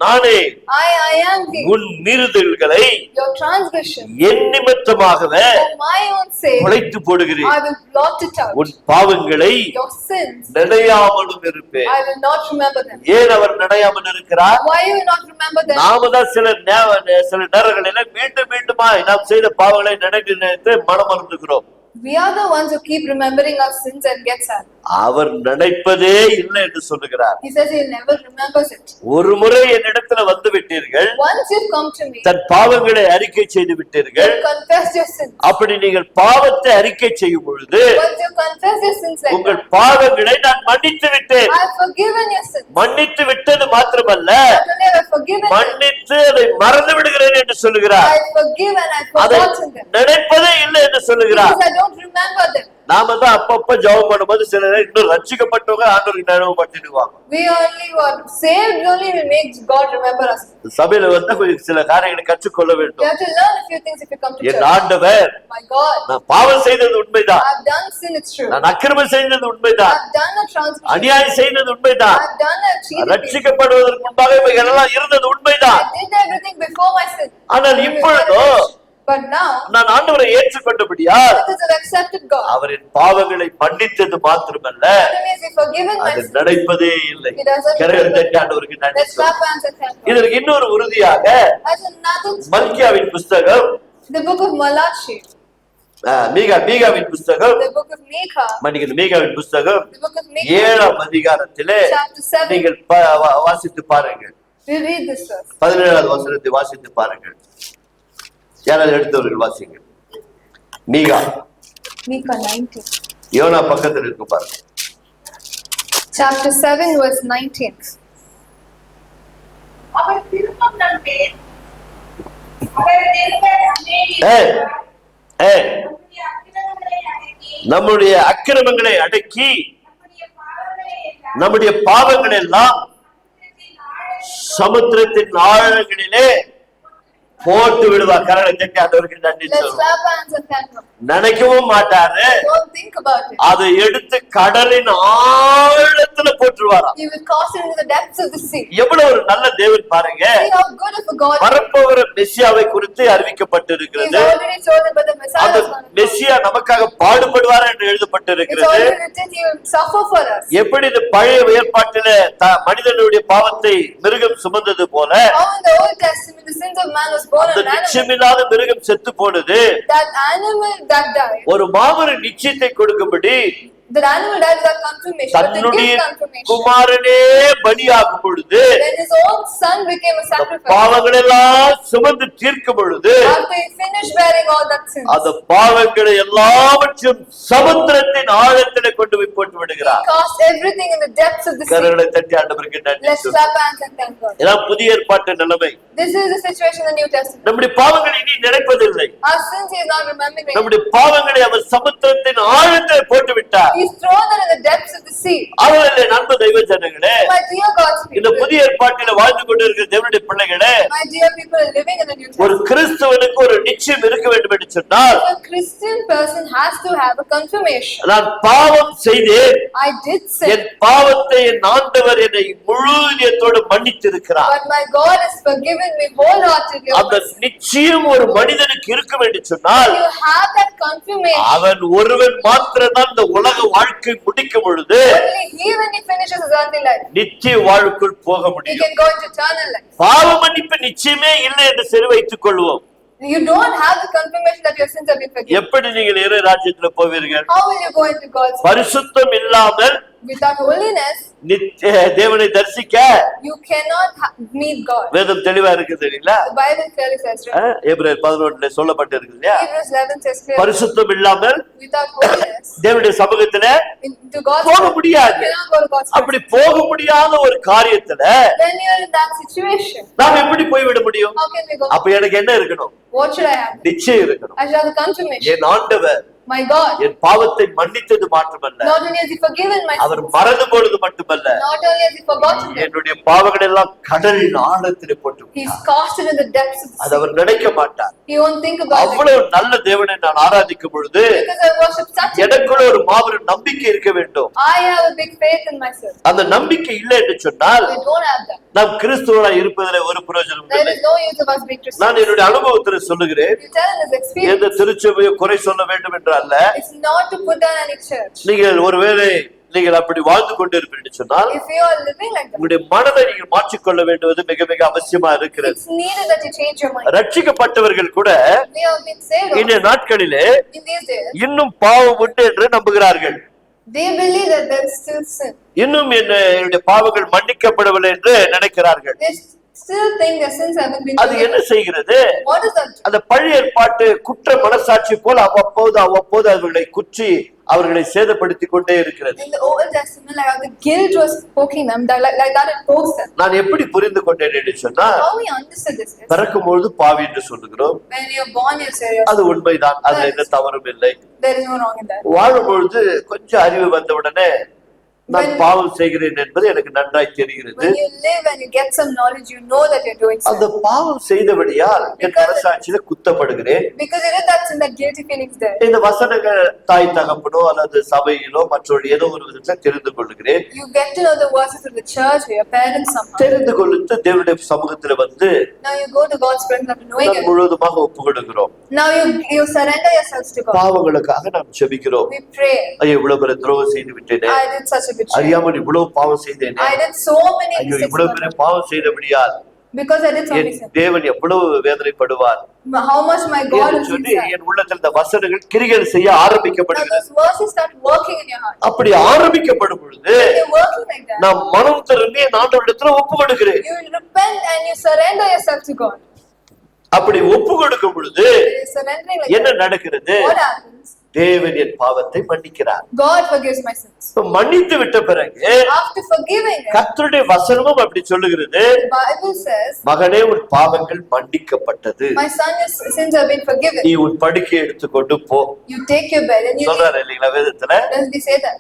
Speaker 1: நானே
Speaker 2: I am he.
Speaker 1: உன் மீறுதல்களை
Speaker 2: Your transgression
Speaker 1: N நிமித்தமாகவே
Speaker 2: for my own sake,
Speaker 1: குறைத்து போடுகிறேன்,
Speaker 2: I will blot it out.
Speaker 1: உன் பாவங்களை
Speaker 2: Your sins,
Speaker 1: நினையாமலும் இருப்பேன்.
Speaker 2: I will not remember them.
Speaker 1: ஏன் அவர் நினையாமல் இருக்கிறார்?
Speaker 2: Why you will not remember them?
Speaker 1: நாம தான் சில நேரங்களில மீண்டும் மீண்டுமா நாம் செய்த பாவங்களை நினைத்து மனமறந்துகிறோம்.
Speaker 2: We are the ones who keep remembering our sins and get sad.
Speaker 1: அவர் நினைப்பதே இல்லை என்று சொல்லுகிறார்.
Speaker 2: He says he never remembers it.
Speaker 1: ஒரு முறை என்னிடத்துல வந்து விட்டீர்கள்,
Speaker 2: Once you've come to me,
Speaker 1: தன் பாவங்களை அறிக்கை செய்து விட்டீர்கள்.
Speaker 2: you confess your sins.
Speaker 1: அப்படி நீங்கள் பாவத்தை அறிக்கை செய்யும் பொழுது
Speaker 2: Once you confess your sins like
Speaker 1: உங்கள்
Speaker 2: that,
Speaker 1: பாவங்களை நான் மன்னித்து விட்டேன்.
Speaker 2: I have forgiven your sins.
Speaker 1: மன்னித்து விட்டது மாத்திரமல்ல,
Speaker 2: Not only have I forgiven them,
Speaker 1: மன்னித்து அதை மறந்து விடுகிறேன் என்று சொல்லுகிறார்.
Speaker 2: I forgive and I
Speaker 1: அதை
Speaker 2: forgotten them.
Speaker 1: நினைப்பதே இல்லை என்று சொல்லுகிறார்.
Speaker 2: Because I don't remember them.
Speaker 1: நாம தான் அப்பப்ப ஜெபம் பண்ணும்போது சில நேரம் இன்னும் ரட்சிக்கப்பட்டவங்க ஆண்டவருக்கு நினைவுபடுத்திடுவாங்க.
Speaker 2: We only who are saved only will make God remember us.
Speaker 1: சபையில வந்து கொஞ்சம் சில காரியங்களை கற்றுக்கொள்ள
Speaker 2: You
Speaker 1: வேண்டும்.
Speaker 2: have to learn a few things if you come to
Speaker 1: N
Speaker 2: church.
Speaker 1: ஆண்டவர்,
Speaker 2: My God,
Speaker 1: நான் பாவம் செய்தது உண்மைதான்,
Speaker 2: I've done sin, it's true.
Speaker 1: நான் அக்கிரமம் செய்தது உண்மைதான்,
Speaker 2: I've done a transgression.
Speaker 1: அநியாயம் செய்தது உண்மைதான்,
Speaker 2: I've done a cheating.
Speaker 1: ரட்சிக்கப்படுவதற்கு முன்பாக இவைகள் எல்லாம் இருந்தது உண்மைதான்.
Speaker 2: I did everything before my sin.
Speaker 1: ஆனால் இப்பொழுதோ
Speaker 2: But now,
Speaker 1: நான் ஆண்டவரை ஏற்றுக்கொண்டபடியால்
Speaker 2: because I've accepted God,
Speaker 1: அவரின் பாவங்களை மன்னித்தது மாத்திரமல்ல,
Speaker 2: not only has He forgiven my
Speaker 1: அது
Speaker 2: sin,
Speaker 1: நடப்பதே இல்லை.
Speaker 2: He doesn't
Speaker 1: கரகத்தை ஆண்டவருக்கு நன்றி
Speaker 2: let's
Speaker 1: சொல்லுவோம்.
Speaker 2: clap hands and thank God.
Speaker 1: இதற்கு இன்னொரு உறுதியாக
Speaker 2: As another,
Speaker 1: மல்கியாவின் புஸ்தகம்,
Speaker 2: the book of Malachi,
Speaker 1: மீகாவின் புஸ்தகம்,
Speaker 2: the book of Micah,
Speaker 1: மன்னிக்கணும், மீகாவின் புஸ்தகம்
Speaker 2: the book of Micah,
Speaker 1: 7ஆம் அதிகாரத்திலே
Speaker 2: chapter 7.
Speaker 1: நீங்கள் வாசித்து பாருங்கள்.
Speaker 2: We read this verse.
Speaker 1: 17வது வசனத்தை வாசித்து பாருங்கள். யாராவது எடுத்தவர்கள் வாசிங்க. மீகா,
Speaker 2: Micah 19.
Speaker 1: யோனா பக்கத்தில் இருக்கு பாருங்க.
Speaker 2: Chapter 7 verse 19.
Speaker 3: அவர் திரும்பம் நம்பேன். அவர் திரும்ப
Speaker 1: ஏய், ஏய்,
Speaker 3: நம்முடைய அக்கிரமங்களை அடக்கி,
Speaker 1: நம்முடைய அக்கிரமங்களை அடக்கி நம்முடைய பாவங்கள் எல்லாம் சமுத்திரத்தின் ஆழங்களிலே போட்டு விடுவார். கரகத்தை ஆண்டவருக்கு நன்றி
Speaker 2: Let's
Speaker 1: சொல்லுவோம்.
Speaker 2: clap hands and thank God.
Speaker 1: நினைக்கவும் மாட்டாரு,
Speaker 2: Don't think about it.
Speaker 1: அதை எடுத்து கடலின் ஆழத்துல போட்டுருவாராம்.
Speaker 2: He will cast it into the depths of the sea.
Speaker 1: எவ்வளவு ஒரு நல்ல தேவன் பாருங்க.
Speaker 2: See how good of a God.
Speaker 1: வரப்போகிற மெஸ்ஸியாவை குறித்து
Speaker 2: He's
Speaker 1: அறிவிக்கப்பட்டிருக்கிறது.
Speaker 2: already chosen, but the Messiah
Speaker 1: அந்த
Speaker 2: is going to come.
Speaker 1: Messiah நமக்காக பாடுபடுவார் என்று
Speaker 2: It's
Speaker 1: எழுதப்பட்டிருக்கிறது.
Speaker 2: already written, He will suffer for us.
Speaker 1: எப்படி இந்த பழைய ஏற்பாட்டில மனிதனுடைய பாவத்தை மிருகம் சுமந்தது போல
Speaker 2: How in the Old Testament the sins of man was born
Speaker 1: அந்த
Speaker 2: an animal.
Speaker 1: நிச்சயமில்லாத மிருகம் செத்து போனது.
Speaker 2: That animal that died,
Speaker 1: ஒரு மாபெரும் நிச்சயத்தை கொடுக்கும்படி
Speaker 2: The animal died without confirmation, but to
Speaker 1: தன்னுடைய
Speaker 2: give confirmation.
Speaker 1: குமாரனே பலியாகும் பொழுது,
Speaker 2: When his own son became a sacrifice,
Speaker 1: பாவங்கள் எல்லாம் சுமந்து தீர்க்கும் பொழுது,
Speaker 2: after he finished bearing all that sin,
Speaker 1: அந்த பாவங்களை எல்லாவற்றையும் சமுத்திரத்தின் ஆழத்திலே கொண்டு போய் போட்டு விடுகிறார்.
Speaker 2: cast everything in the depths of the sea.
Speaker 1: கரங்களை தட்டி ஆண்டவருக்கு நன்றி
Speaker 2: Let's
Speaker 1: சொல்லுவோம்.
Speaker 2: clap hands and thank God.
Speaker 1: இதான் புதிய ஏற்பாட்டு நிலைமை.
Speaker 2: This is the situation in the New Testament.
Speaker 1: நம்முடைய பாவங்களை இனி நினைப்பதில்லை.
Speaker 2: Our sins he is not remembering.
Speaker 1: நம்முடைய பாவங்களை அவர் சமுத்திரத்தின் ஆழத்திலே போட்டு விட்டார்.
Speaker 2: He's thrown them in the depths of the sea.
Speaker 1: அவர்களே நண்ப தெய்வ ஜனங்களே,
Speaker 2: My dear God's
Speaker 1: இந்த
Speaker 2: people,
Speaker 1: புதிய ஏற்பாட்டில வாழ்ந்து கொண்டிருக்கிற தேவனுடைய பிள்ளைகளே,
Speaker 2: my dear people living in the New
Speaker 1: ஒரு
Speaker 2: Testament,
Speaker 1: கிறிஸ்தவனுக்கு ஒரு நிச்சயம் இருக்க வேண்டும் என்று சொன்னால்,
Speaker 2: a Christian person has to have a confirmation.
Speaker 1: நான் பாவம் செய்தேன்,
Speaker 2: I did sin,
Speaker 1: என் பாவத்தை என் ஆண்டவர் என்னை முழு இதயத்தோடு மன்னித்திருக்கிறார்.
Speaker 2: but my God has forgiven me wholeheartedly.
Speaker 1: அந்த நிச்சயம் ஒரு மனிதனுக்கு இருக்கும் என்று சொன்னால்,
Speaker 2: You have that confirmation.
Speaker 1: அவன் ஒருவன் மாத்திரம்தான் இந்த உலக வாழ்க்கை முடிக்கும் பொழுது
Speaker 2: Only he, when he finishes his earthly life,
Speaker 1: நித்திய வாழ்வுக்குள் போக
Speaker 2: he
Speaker 1: முடியும்.
Speaker 2: can go into eternal life.
Speaker 1: பாவ மன்னிப்பு நிச்சயமே இல்லை என்று சரி வைத்துக் கொள்வோம்.
Speaker 2: You don't have the confirmation that your sins have been forgiven.
Speaker 1: எப்படி நீங்கள் இறை ராஜ்யத்துல போவீர்கள்?
Speaker 2: How will you go into God's
Speaker 1: பரிசுத்தம் இல்லாமல்
Speaker 2: without holiness?
Speaker 1: நித்திய தேவனை தரிசிக்க
Speaker 2: You cannot meet God.
Speaker 1: வேதம் தெளிவா இருக்குது இல்லைங்களா?
Speaker 2: The Bible clearly says, right?
Speaker 1: எபிரேயர் 11 சொல்லப்பட்டு இருக்குது இல்லையா?
Speaker 2: Hebrews 11 says clearly,
Speaker 1: பரிசுத்தம் இல்லாமல்
Speaker 2: without holiness,
Speaker 1: தேவனுடைய சமூகத்திலே
Speaker 2: into God's
Speaker 1: போக
Speaker 2: presence, you
Speaker 1: முடியாது.
Speaker 2: cannot go to God's presence.
Speaker 1: அப்படி போக முடியாத ஒரு காரியத்துல
Speaker 2: When you are in that situation,
Speaker 1: நாம் எப்படி போய்விட முடியும்?
Speaker 2: how can we go?
Speaker 1: அப்ப எனக்கு என்ன இருக்கணும்?
Speaker 2: What should I have?
Speaker 1: நிச்சயம் இருக்கணும்.
Speaker 2: I should have the confirmation.
Speaker 1: என் ஆண்டவர்
Speaker 2: My God,
Speaker 1: என் பாவத்தை மன்னித்தது மட்டுமல்ல,
Speaker 2: not only has He forgiven my
Speaker 1: our
Speaker 2: sins,
Speaker 1: மறந்து போனது மட்டுமல்ல,
Speaker 2: not only has He forgotten them,
Speaker 1: என்னுடைய பாவங்கள் எல்லாம் கடலின் ஆழத்திலே போட்டு
Speaker 2: He's
Speaker 1: விட்டார்.
Speaker 2: cast it in the depths of the
Speaker 1: அது
Speaker 2: sea.
Speaker 1: அவர் நினைக்க மாட்டார்.
Speaker 2: He won't think about it.
Speaker 1: அவ்வளவு நல்ல தேவனை நான் ஆராதிக்கும் பொழுது
Speaker 2: Because I worship such a
Speaker 1: எனக்குள்ள ஒரு மாபெரும் நம்பிக்கை இருக்க வேண்டும்.
Speaker 2: I have a big faith in myself.
Speaker 1: அந்த நம்பிக்கை இல்லை என்று சொன்னால்
Speaker 2: We don't have that.
Speaker 1: நாம் கிறிஸ்துவராய் இருப்பதிலே ஒரு பிரயோஜனம்
Speaker 2: There
Speaker 1: இல்லை.
Speaker 2: is no use of us being Christians.
Speaker 1: நான் என்னுடைய அனுபவத்தில் சொல்லுகிறேன்.
Speaker 2: You tell in this experience,
Speaker 1: எந்த திருச்சபையை குறை சொல்ல வேண்டும் என்று அல்ல.
Speaker 2: it's not to put down any church.
Speaker 1: நீங்கள் ஒருவேளை நீங்கள் அப்படி வாழ்ந்து கொண்டிருப்பீர்கள் என்று சொன்னால்
Speaker 2: If you are living like that,
Speaker 1: உங்களுடைய மனதை நீங்கள் மாற்றிக்கொள்ள வேண்டுவது மிக மிக அவசியமா இருக்கிறது.
Speaker 2: it's needed that you change your mind.
Speaker 1: ரட்சிக்கப்பட்டவர்கள் கூட
Speaker 2: We have been saved
Speaker 1: இந்த நாட்களிலே
Speaker 2: in these days.
Speaker 1: இன்னும் பாவம் உண்டு என்று நம்புகிறார்கள்.
Speaker 2: They believe that there is still sin.
Speaker 1: இன்னும் என்னுடைய பாவங்கள் மன்னிக்கப்படவில்லை என்று நினைக்கிறார்கள்.
Speaker 2: They still think their sins haven't been
Speaker 1: அது என்ன
Speaker 2: forgiven.
Speaker 1: செய்கிறது?
Speaker 2: What is that?
Speaker 1: அந்த பழைய ஏற்பாட்டு குற்ற மனசாட்சி போல் அவ்வப்போது அவர்களை குற்றி அவர்களை சேதப்படுத்திக் கொண்டே இருக்கிறது.
Speaker 2: In the Old Testament, like how the guilt was poking them, like that it pokes them.
Speaker 1: நான் எப்படி புரிந்து கொண்டேன் என்று சொன்னால்,
Speaker 2: How we understood this is,
Speaker 1: பிறக்கும் பொழுது பாவி என்று சொல்லுகிறோம்.
Speaker 2: when you're born, you're serious.
Speaker 1: அது உண்மைதான், அதுல எந்த தவறும் இல்லை.
Speaker 2: There is no wrong in that.
Speaker 1: வாழும் பொழுது கொஞ்சம் அறிவு வந்தவுடனே நான் பாவம் செய்கிறேன் என்பது எனக்கு நன்றாய் தெரிகிறது.
Speaker 2: When you live and you get some knowledge, you know that you're doing
Speaker 1: அந்த
Speaker 2: sin.
Speaker 1: பாவம் செய்தபடியால் என் மனசாட்சியில குத்தப்படுகிறேன்.
Speaker 2: Because it is that sin, that guilty feelings there.
Speaker 1: இந்த வசனங்கள் தாய் தகப்பனோ அல்லது சபையிலோ மற்றொரு ஏதோ ஒரு விதத்துல தெரிந்து கொள்ளுகிறேன்.
Speaker 2: You get to know the verses of the church or your parents somehow.
Speaker 1: தெரிந்து கொள்ளுத்து தேவனுடைய சமூகத்துல வந்து
Speaker 2: Now you go to God's presence after knowing
Speaker 1: நாம்
Speaker 2: it.
Speaker 1: முழுவதுமாக ஒப்பு கொடுக்கிறோம்.
Speaker 2: Now you surrender yourselves to God.
Speaker 1: பாவங்களுக்காக நாம் ஜெபிக்கிறோம்.
Speaker 2: We pray.
Speaker 1: ஐயோ இவ்வளவு பெரிய துரோகம் செய்து விட்டேனே,
Speaker 2: I did such a betrayal.
Speaker 1: அறியாமல் இவ்வளவு பாவம் செய்தேனே,
Speaker 2: I did so many
Speaker 1: ஐயோ
Speaker 2: mistakes.
Speaker 1: இவ்வளவு பெரிய பாவம் செய்தபடியால்
Speaker 2: Because I did so many
Speaker 1: N
Speaker 2: sins.
Speaker 1: தேவன் எவ்வளவு வேதனைப்படுவார்
Speaker 2: How much my God
Speaker 1: என்று
Speaker 2: will
Speaker 1: சொல்லி
Speaker 2: be sad.
Speaker 1: என் உள்ளத்தில் இந்த வசனங்கள் கிரிகள் செய்ய
Speaker 2: Now
Speaker 1: ஆரம்பிக்கப்படுகிறது.
Speaker 2: those verses start working in your heart.
Speaker 1: அப்படி ஆரம்பிக்கப்படும் பொழுது
Speaker 2: They're working like that.
Speaker 1: நாம் மனம் திறந்து என் ஆண்டவரிடத்துல ஒப்பு கொடுக்கிறேன்.
Speaker 2: You repent and you surrender yourself to God.
Speaker 1: அப்படி ஒப்பு கொடுக்கும் பொழுது
Speaker 2: You're surrendering like
Speaker 1: என்ன
Speaker 2: that.
Speaker 1: நடக்கிறது?
Speaker 2: What happens?
Speaker 1: தேவன் என் பாவத்தை மன்னிக்கிறார்.
Speaker 2: God forgives my sins.
Speaker 1: இப்ப மன்னித்து விட்ட பிறகு
Speaker 2: After forgiving it,
Speaker 1: கர்த்தருடைய வசனமும் அப்படி சொல்லுகிறது,
Speaker 2: the Bible says,
Speaker 1: மகனே உன் பாவங்கள் மன்னிக்கப்பட்டது,
Speaker 2: my son, your sins have been forgiven.
Speaker 1: நீ உன் படுக்கை எடுத்துக்கொண்டு போ
Speaker 2: You take your bed and you leave.
Speaker 1: சொல்றாரு இல்லைங்களா வேதத்துல?
Speaker 2: Does he say that?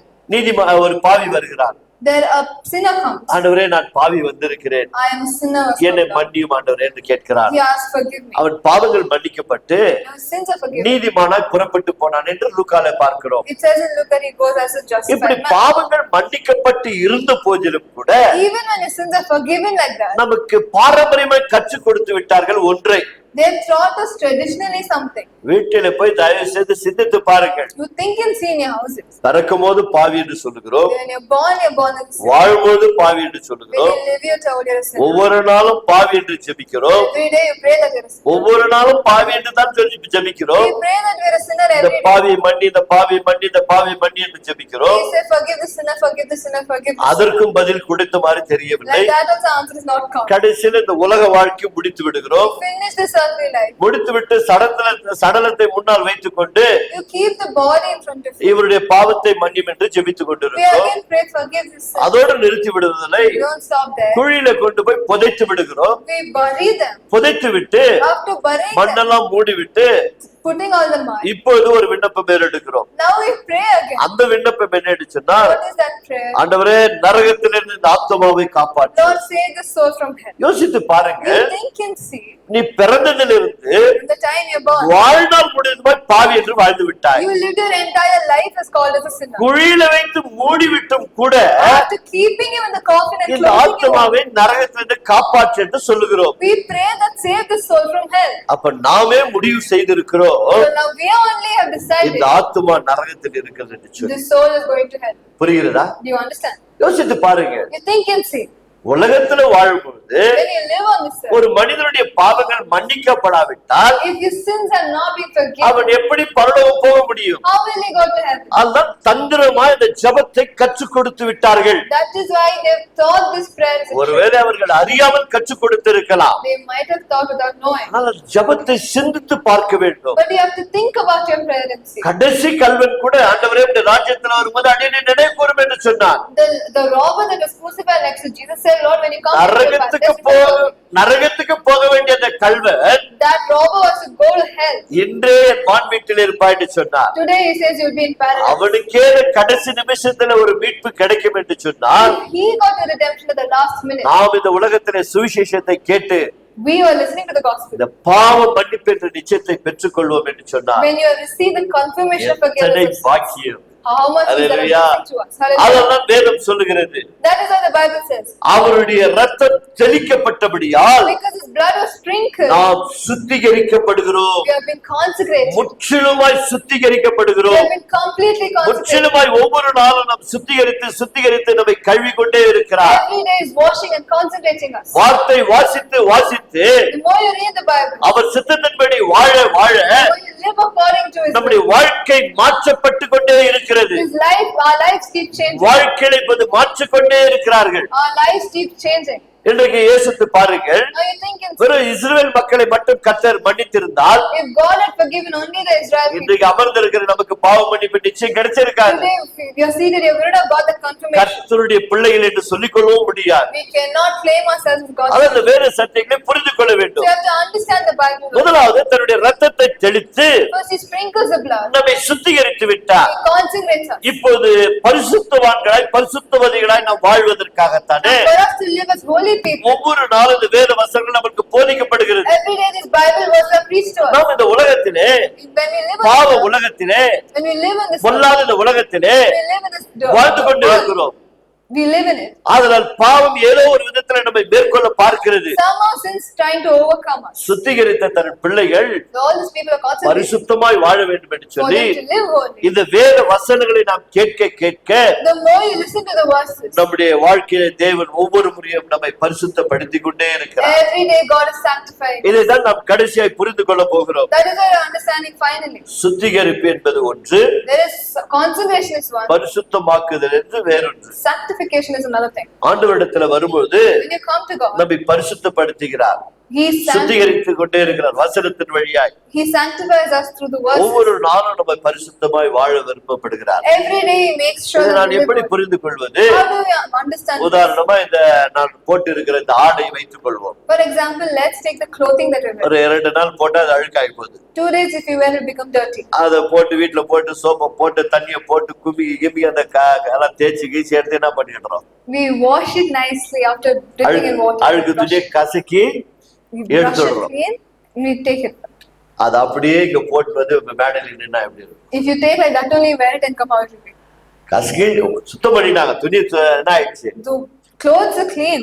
Speaker 1: ஒரு பாவி வருகிறான்.
Speaker 2: There a sinner comes.
Speaker 1: ஆண்டவரே நான் பாவி வந்திருக்கிறேன்,
Speaker 2: I am a sinner.
Speaker 1: என்னை மன்னியும் ஆண்டவரே என்று கேட்கிறான்.
Speaker 2: He asks, forgive me.
Speaker 1: அவன் பாவங்கள் மன்னிக்கப்பட்டு
Speaker 2: Your sins are forgiven.
Speaker 1: நீதிமானாய் புறப்பட்டு போனான் என்று லூக்கால பார்க்கிறோம்.
Speaker 2: It says in Luke that he goes as a
Speaker 1: இப்படி
Speaker 2: justified man.
Speaker 1: பாவங்கள் மன்னிக்கப்பட்டு இருந்த போதிலும் கூட
Speaker 2: Even when your sins are forgiven like that,
Speaker 1: நமக்கு பாரம்பரியமாய் கற்றுக் கொடுத்து விட்டார்கள் ஒன்றை.
Speaker 2: They've taught us traditionally something.
Speaker 1: வீட்டில போய் தயவு செய்து சிந்தித்து பாருங்கள்.
Speaker 2: You think and see in your houses.
Speaker 1: பிறக்கும் போது பாவி என்று சொல்லுகிறோம்,
Speaker 2: When you're born as a sinner.
Speaker 1: வாழும்போது பாவி என்று
Speaker 2: When
Speaker 1: சொல்லுகிறோம்,
Speaker 2: you live, you're told you're a sinner.
Speaker 1: ஒவ்வொரு நாளும் பாவி என்று ஜெபிக்கிறோம்,
Speaker 2: Every day you pray that you're a sinner.
Speaker 1: ஒவ்வொரு நாளும் பாவி என்று தான் ஜெபிக்கிறோம்.
Speaker 2: We pray that we're a sinner
Speaker 1: இந்த
Speaker 2: every day.
Speaker 1: பாவியை மன்னி, இந்த பாவியை மன்னி, இந்த பாவியை மன்னி என்று ஜெபிக்கிறோம்.
Speaker 2: We say forgive the sinner, forgive the sinner, forgive the sinner.
Speaker 1: அதற்கும் பதில் கொடுத்த மாதிரி தெரியவில்லை.
Speaker 2: Like that also answer is not come.
Speaker 1: கடைசியில் இந்த உலக வாழ்க்கை முடித்து விடுகிறோம்.
Speaker 2: Finish this earthly life.
Speaker 1: முடித்துவிட்டு சடலத்தை முன்னால் வைத்துக் கொண்டு
Speaker 2: You keep the body in front of you.
Speaker 1: இவருடைய பாவத்தை மன்னியும் என்று ஜெபித்துக்
Speaker 2: We
Speaker 1: கொண்டிருக்கிறோம்.
Speaker 2: again pray forgive this sin.
Speaker 1: அதோடு நிறுத்தி விடுவதில்லை,
Speaker 2: Don't stop there.
Speaker 1: குழியில கொண்டு போய் புதைத்து விடுகிறோம்.
Speaker 2: We bury them.
Speaker 1: புதைத்து விட்டு
Speaker 2: After burying them,
Speaker 1: மண்ணெல்லாம் மூடிவிட்டு
Speaker 2: putting all the mud.
Speaker 1: இப்பொழுது ஒரு விண்ணப்பம் ஏறெடுக்கிறோம்.
Speaker 2: Now we pray again.
Speaker 1: அந்த விண்ணப்பம் என்ன சொன்னால்,
Speaker 2: What is that prayer?
Speaker 1: ஆண்டவரே நரகத்திலிருந்து இந்த ஆத்துமாவை காப்பாற்று.
Speaker 2: Lord, save the soul from hell.
Speaker 1: யோசித்து பாருங்க,
Speaker 2: You think and see.
Speaker 1: நீ பிறந்ததிலிருந்து
Speaker 2: From the time you're born,
Speaker 1: வாழ்நாள் முடிந்தமாய் பாவி என்று வாழ்ந்து விட்டாய்.
Speaker 2: you lived your entire life as called as a sinner.
Speaker 1: குழியில வைத்து மூடிவிட்டும் கூட
Speaker 2: After keeping you in the coffin and
Speaker 1: இந்த
Speaker 2: closing you up,
Speaker 1: ஆத்துமாவை நரகத்திலிருந்து காப்பாற்று என்று சொல்லுகிறோம்.
Speaker 2: we pray that save the soul from hell.
Speaker 1: அப்ப நாமே முடிவு செய்திருக்கிறோம்,
Speaker 2: So now we only have decided
Speaker 1: இந்த ஆத்துமா நரகத்தில் இருக்கிறது என்று சொல்லி.
Speaker 2: this soul is going to hell.
Speaker 1: புரிகிறதா?
Speaker 2: Do you understand?
Speaker 1: யோசித்து பாருங்க,
Speaker 2: You think and see.
Speaker 1: உலகத்துல வாழும்பொழுது
Speaker 2: When you live on this earth,
Speaker 1: ஒரு மனிதனுடைய பாவங்கள் மன்னிக்கப்படாவிட்டால்
Speaker 2: if your sins are not being forgiven,
Speaker 1: அவன் எப்படி பரலோகம் போக முடியும்?
Speaker 2: how will he go to heaven?
Speaker 1: அதுதான் தந்திரமா இந்த ஜெபத்தை கற்றுக் கொடுத்து விட்டார்கள்.
Speaker 2: That is why they've taught this prayer. as a
Speaker 1: ஒருவேளை அவர்கள் அறியாமல் கற்றுக் கொடுத்திருக்கலாம்,
Speaker 2: They might have thought without knowing.
Speaker 1: ஆனால் ஜெபத்தை சிந்தித்து பார்க்க வேண்டும்.
Speaker 2: But you have to think about your prayer and see.
Speaker 1: கடைசி கல்வன் கூட ஆண்டவரே இந்த ராஜ்யத்துல வரும்போது அடியை நினைப்போரும் என்று சொன்னார்.
Speaker 2: The robber that was crucified next to Jesus said, Lord, when you come to your
Speaker 1: நரகத்துக்கு போக வேண்டிய அந்த கல்வன்
Speaker 2: that robber was to go to hell.
Speaker 1: இன்றே என் வான் வீட்டில் இருப்பாய்ன்னு சொன்னார்.
Speaker 2: Today he says you'll be in paradise.
Speaker 1: அவனுக்கே கடைசி நிமிஷத்துல ஒரு மீட்பு கிடைக்கும் என்று சொன்னார்.
Speaker 2: If he got the redemption at the last minute,
Speaker 1: நாம் இந்த உலகத்திலே சுவிசேஷத்தை கேட்டு
Speaker 2: we were listening to the gospel.
Speaker 1: இந்த பாவ மன்னிப்பு என்ற நிச்சயத்தை பெற்றுக் கொள்வோம் என்று சொன்னார்.
Speaker 2: When you receive the confirmation of
Speaker 1: எத்தனை
Speaker 2: forgiveness,
Speaker 1: பாக்கியம்!
Speaker 2: how much is that a
Speaker 1: Hallelujah.
Speaker 2: blessing to us? Hallelujah.
Speaker 1: அதெல்லாம் வேதம் சொல்லுகிறது.
Speaker 2: That is what the Bible says.
Speaker 1: அவருடைய ரத்தம் தெளிக்கப்பட்டபடியால்
Speaker 2: Because his blood was sprinkled,
Speaker 1: நாம் சுத்திகரிக்கப்படுகிறோம்.
Speaker 2: we have been consecrated.
Speaker 1: முற்றிலுமாய்
Speaker 2: We
Speaker 1: சுத்திகரிக்கப்படுகிறோம்.
Speaker 2: have been completely consecrated.
Speaker 1: முற்றிலுமாய் ஒவ்வொரு நாளும் நாம் சுத்திகரித்து நம்மை கழுவி கொண்டே இருக்கிறார்.
Speaker 2: Every day is washing and consecrating us.
Speaker 1: வார்த்தை வாசித்து
Speaker 2: The more you read the Bible,
Speaker 1: அவர் சித்தத்தின்படி வாழ
Speaker 2: the more you live according to his
Speaker 1: நம்முடைய
Speaker 2: will.
Speaker 1: வாழ்க்கை மாற்றப்பட்டு கொண்டே இருக்கிறது.
Speaker 2: His life, our lives keep changing.
Speaker 1: வாழ்க்கையை இப்போது மாற்றிக்கொண்டே இருக்கிறார்கள்.
Speaker 2: Our lives keep changing.
Speaker 1: இன்றைக்கு யோசித்து பாருங்கள்,
Speaker 2: Now you think and
Speaker 1: வெறும் இஸ்ரவேல் மக்களை மட்டும் கர்த்தர் மன்னித்திருந்தால்
Speaker 2: if God had forgiven only the Israel people,
Speaker 1: இன்றைக்கு அமர்ந்திருக்கிற நமக்கு பாவ மன்னிப்பு நிச்சயம் கிடைச்சிருக்காது.
Speaker 2: today if you're seated, you would have got the confirmation.
Speaker 1: கர்த்தருடைய பிள்ளைகள் என்று சொல்லிக் கொள்ளவும் முடியாது.
Speaker 2: We cannot claim ourselves as God's
Speaker 1: அதாவது வேறு சத்தியங்களை புரிந்து கொள்ள
Speaker 2: So
Speaker 1: வேண்டும்.
Speaker 2: you have to understand the Bible.
Speaker 1: முதலாவது தன்னுடைய ரத்தத்தை தெளித்து
Speaker 2: First he sprinkles the blood.
Speaker 1: நம்மை சுத்திகரித்து விட்டார்.
Speaker 2: He consecrates us.
Speaker 1: இப்போது பரிசுத்தவான்களாய் பரிசுத்தவதிகளாய் நாம் வாழ்வதற்காகத்தானே
Speaker 2: For us to live as holy people.
Speaker 1: ஒவ்வொரு நாளும் இந்த வேத வசனங்கள் நமக்கு போதிக்கப்படுகிறது.
Speaker 2: Every day this Bible was a preached to us.
Speaker 1: நாம் இந்த உலகத்திலே,
Speaker 2: When we live
Speaker 1: பாவ
Speaker 2: in this,
Speaker 1: உலகத்திலே,
Speaker 2: when we live in this,
Speaker 1: பொல்லாத இந்த உலகத்திலே
Speaker 2: we live in this
Speaker 1: வாழ்ந்து கொண்டு
Speaker 2: world,
Speaker 1: இருக்கிறோம்.
Speaker 2: we live in it.
Speaker 1: அதனால் பாவம் ஏதோ ஒரு விதத்துல நம்மை மேற்கொள்ள பார்க்கிறது.
Speaker 2: Somehow sin's trying to overcome us.
Speaker 1: சுத்திகரித்த தன் பிள்ளைகள்
Speaker 2: So all these people are concentrating
Speaker 1: பரிசுத்தமாய் வாழ வேண்டும் என்று
Speaker 2: for
Speaker 1: சொல்லி
Speaker 2: them to live holy.
Speaker 1: இந்த வேத வசனங்களை நாம் கேட்க
Speaker 2: The more you listen to the verses,
Speaker 1: நம்முடைய வாழ்க்கையில தேவன் ஒவ்வொரு முறையும் நம்மை பரிசுத்தப்படுத்திக் கொண்டே இருக்கிறார்.
Speaker 2: every day God is sanctifying.
Speaker 1: இதைதான் நாம் கடைசியாய் புரிந்து கொள்ள போகிறோம்.
Speaker 2: That is our understanding finally.
Speaker 1: சுத்திகரிப்பு என்பது ஒன்று,
Speaker 2: There is consecration is one,
Speaker 1: பரிசுத்தமாக்குதல் என்று வேறொன்று.
Speaker 2: sanctification is another thing.
Speaker 1: ஆண்டவரிடத்துல வரும்போது
Speaker 2: When you come to God,
Speaker 1: நம்மை பரிசுத்தப்படுத்துகிறார்,
Speaker 2: He
Speaker 1: சுத்திகரித்துக் கொண்டே இருக்கிறார் வசனத்தின் வழியாய்.
Speaker 2: sanctifies us through the
Speaker 1: ஒவ்வொரு
Speaker 2: verses.
Speaker 1: நாளும் நம்ம பரிசுத்தமாய் வாழ விருப்பப்படுகிறார்.
Speaker 2: Every day He makes sure
Speaker 1: இதை
Speaker 2: that
Speaker 1: நான்
Speaker 2: we live
Speaker 1: எப்படி
Speaker 2: holy.
Speaker 1: புரிந்து கொள்வது?
Speaker 2: How do we understand this?
Speaker 1: உதாரணமா இந்த நான் போட்டு இருக்கிற இந்த ஆடை வைத்துக் கொள்வோம்.
Speaker 2: For example, let's take the clothing that we wear.
Speaker 1: ஒரு 2 நாள் போட்டா அது அழுக்காகி போகுது.
Speaker 2: 2 days if you wear it become dirty.
Speaker 1: அதை போட்டு வீட்டுல போட்டு சோப்பை போட்டு தண்ணியை போட்டு கும்மி அந்த எல்லாம் தேய்ச்சி கீச்சி எடுத்து என்ன பண்ணிடுறோம்?
Speaker 2: We wash it nicely after dipping in water.
Speaker 1: அழுக்கு
Speaker 2: We brush
Speaker 1: துணியை கசக்கி
Speaker 2: We brush it
Speaker 1: எடுத்துடுறோம்.
Speaker 2: clean, we take it.
Speaker 1: அது அப்படியே இங்க போட்டு வந்து மேடையில நின்னா எப்படி இருக்கும்?
Speaker 2: If you take like that only wear it and come out with it.
Speaker 1: கசக்கி சுத்தம் பண்ணிட்டாங்க, துணி என்ன ஆயிடுச்சு?
Speaker 2: The clothes are clean.